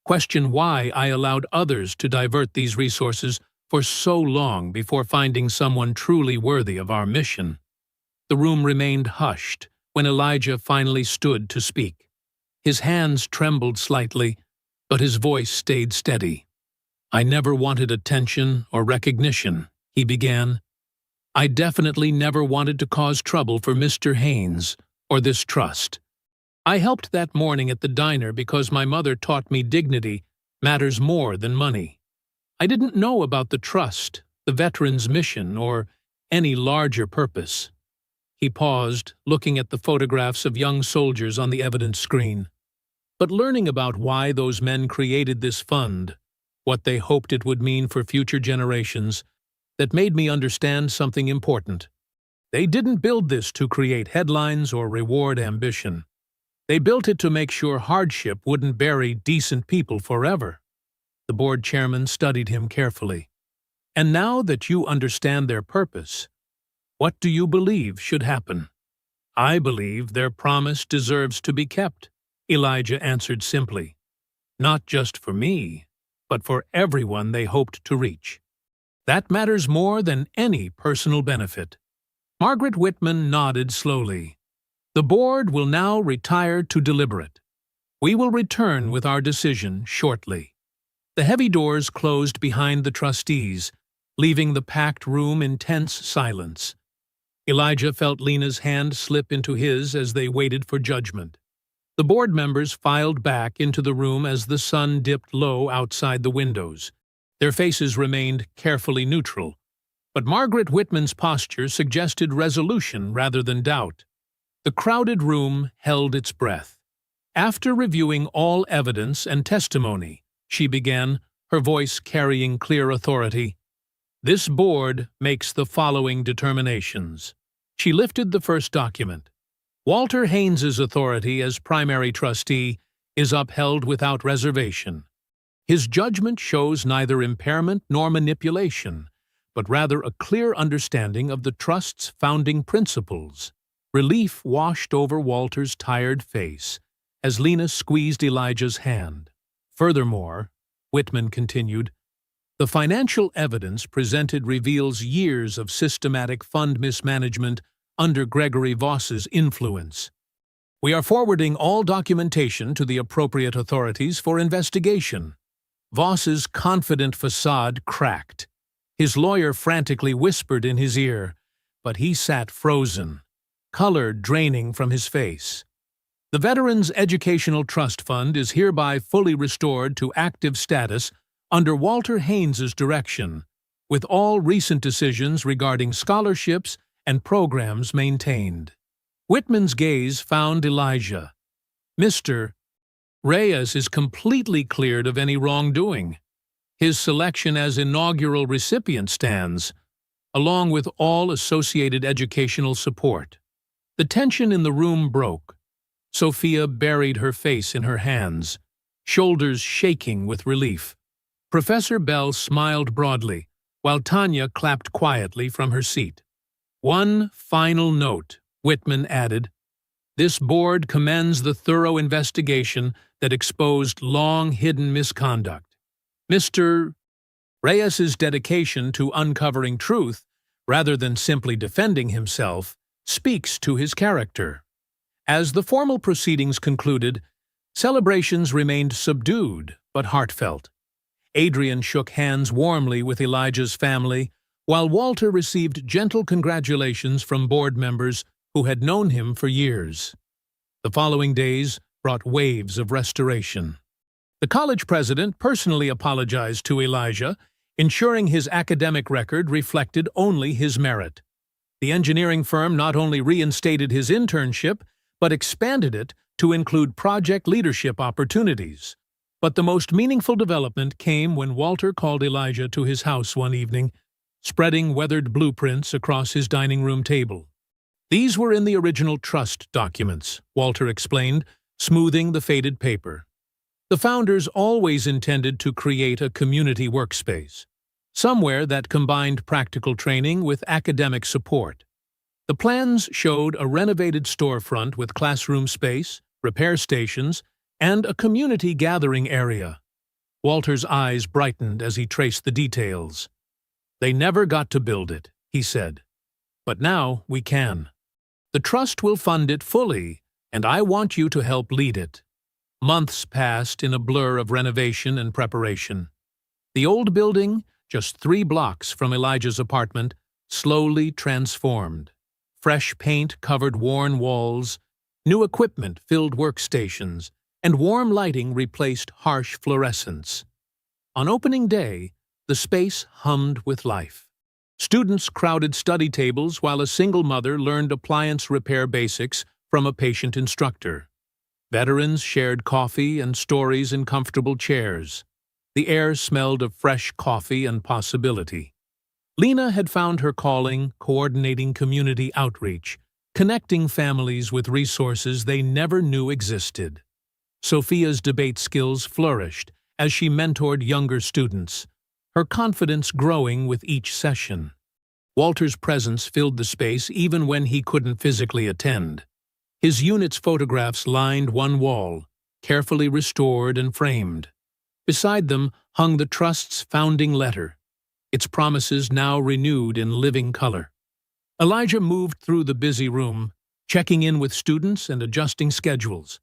question why I allowed others to divert these resources for so long before finding someone truly worthy of our mission." The room remained hushed when Elijah finally stood to speak. His hands trembled slightly, but his voice stayed steady. "I never wanted attention or recognition," he began. "I definitely never wanted to cause trouble for Mr. Haynes or this trust. I helped that morning at the diner because my mother taught me dignity matters more than money. I didn't know about the trust, the veterans' mission, or any larger purpose." He paused, looking at the photographs of young soldiers on the evidence screen. "But learning about why those men created this fund, what they hoped it would mean for future generations, that made me understand something important. They didn't build this to create headlines or reward ambition. They built it to make sure hardship wouldn't bury decent people forever." The board chairman studied him carefully. "And now that you understand their purpose, what do you believe should happen?" "I believe their promise deserves to be kept," Elijah answered simply. "Not just for me, but for everyone they hoped to reach. That matters more than any personal benefit." Margaret Whitman nodded slowly. "The board will now retire to deliberate. We will return with our decision shortly." The heavy doors closed behind the trustees, leaving the packed room in tense silence. Elijah felt Lena's hand slip into his as they waited for judgment. The board members filed back into the room as the sun dipped low outside the windows. Their faces remained carefully neutral, but Margaret Whitman's posture suggested resolution rather than doubt. The crowded room held its breath. After reviewing all evidence and testimony, she began, her voice carrying clear authority. "This board makes the following determinations." She lifted the first document. "Walter Haynes's authority as primary trustee is upheld without reservation. His judgment shows neither impairment nor manipulation, but rather a clear understanding of the trust's founding principles." Relief washed over Walter's tired face as Lena squeezed Elijah's hand. "Furthermore," Whitman continued, "the financial evidence presented reveals years of systematic fund mismanagement under Gregory Voss's influence. We are forwarding all documentation to the appropriate authorities for investigation." Voss's confident facade cracked. His lawyer frantically whispered in his ear, but he sat frozen, color draining from his face. "The Veterans Educational Trust Fund is hereby fully restored to active status under Walter Haynes's direction, with all recent decisions regarding scholarships and programs maintained." Whitman's gaze found Elijah. "Mr. Reyes is completely cleared of any wrongdoing. His selection as inaugural recipient stands, along with all associated educational support." The tension in the room broke. Sophia buried her face in her hands, shoulders shaking with relief. Professor Bell smiled broadly, while Tanya clapped quietly from her seat. "One final note," Whitman added. "This board commends the thorough investigation that exposed long-hidden misconduct. Mr. Reyes's dedication to uncovering truth, rather than simply defending himself, speaks to his character." As the formal proceedings concluded, celebrations remained subdued but heartfelt. Adrian shook hands warmly with Elijah's family, while Walter received gentle congratulations from board members who had known him for years. The following days brought waves of restoration. The college president personally apologized to Elijah, ensuring his academic record reflected only his merit. The engineering firm not only reinstated his internship, but expanded it to include project leadership opportunities. But the most meaningful development came when Walter called Elijah to his house one evening, spreading weathered blueprints across his dining room table. These were in the original trust documents, Walter explained, smoothing the faded paper. The founders always intended to create a community workspace, somewhere that combined practical training with academic support. The plans showed a renovated storefront with classroom space, repair stations, and a community gathering area. Walter's eyes brightened as he traced the details. "They never got to build it," he said. "But now we can. The trust will fund it fully, and I want you to help lead it." Months passed in a blur of renovation and preparation. The old building, just 3 blocks from Elijah's apartment, slowly transformed. Fresh paint covered worn walls, new equipment filled workstations, and warm lighting replaced harsh fluorescence. On opening day, the space hummed with life. Students crowded study tables while a single mother learned appliance repair basics from a patient instructor. Veterans shared coffee and stories in comfortable chairs. The air smelled of fresh coffee and possibility. Lena had found her calling coordinating community outreach, connecting families with resources they never knew existed. Sophia's debate skills flourished as she mentored younger students, her confidence growing with each session. Walter's presence filled the space even when he couldn't physically attend. His unit's photographs lined one wall, carefully restored and framed. Beside them hung the Trust's founding letter, its promises now renewed in living color. Elijah moved through the busy room, checking in with students and adjusting schedules.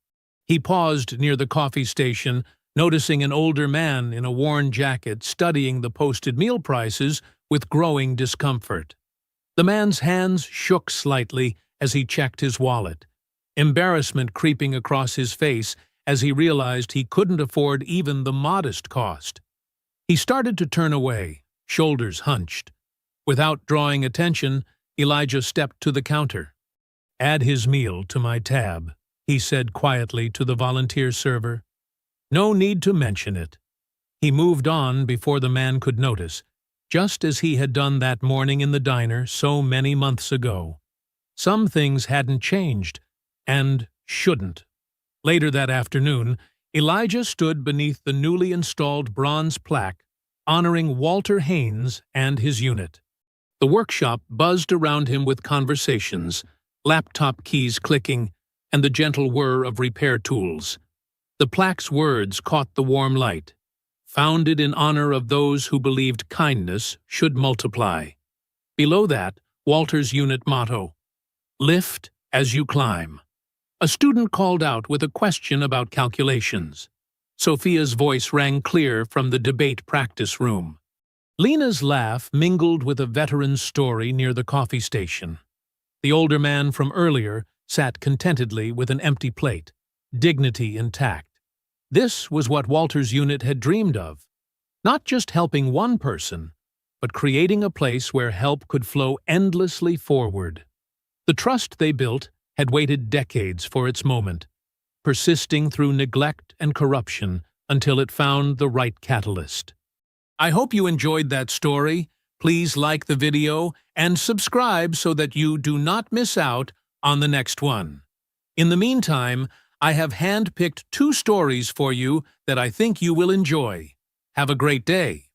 He paused near the coffee station, noticing an older man in a worn jacket studying the posted meal prices with growing discomfort. The man's hands shook slightly as he checked his wallet, embarrassment creeping across his face as he realized he couldn't afford even the modest cost. He started to turn away, shoulders hunched. Without drawing attention, Elijah stepped to the counter. "Add his meal to my tab," he said quietly to the volunteer server. "No need to mention it." He moved on before the man could notice, just as he had done that morning in the diner so many months ago. Some things hadn't changed, and shouldn't. Later that afternoon, Elijah stood beneath the newly installed bronze plaque honoring Walter Haynes and his unit. The workshop buzzed around him with conversations, laptop keys clicking, and the gentle whir of repair tools. The plaque's words caught the warm light, founded in honor of those who believed kindness should multiply. Below that, Walter's unit motto, "Lift as you climb." A student called out with a question about calculations. Sophia's voice rang clear from the debate practice room. Lena's laugh mingled with a veteran's story near the coffee station. The older man from earlier sat contentedly with an empty plate, dignity intact. This was what Walter's unit had dreamed of, not just helping one person, but creating a place where help could flow endlessly forward. The trust they built had waited decades for its moment, persisting through neglect and corruption until it found the right catalyst. I hope you enjoyed that story. Please like the video and subscribe so that you do not miss out on the next one. In the meantime, I have hand-picked 2 stories for you that I think you will enjoy. Have a great day.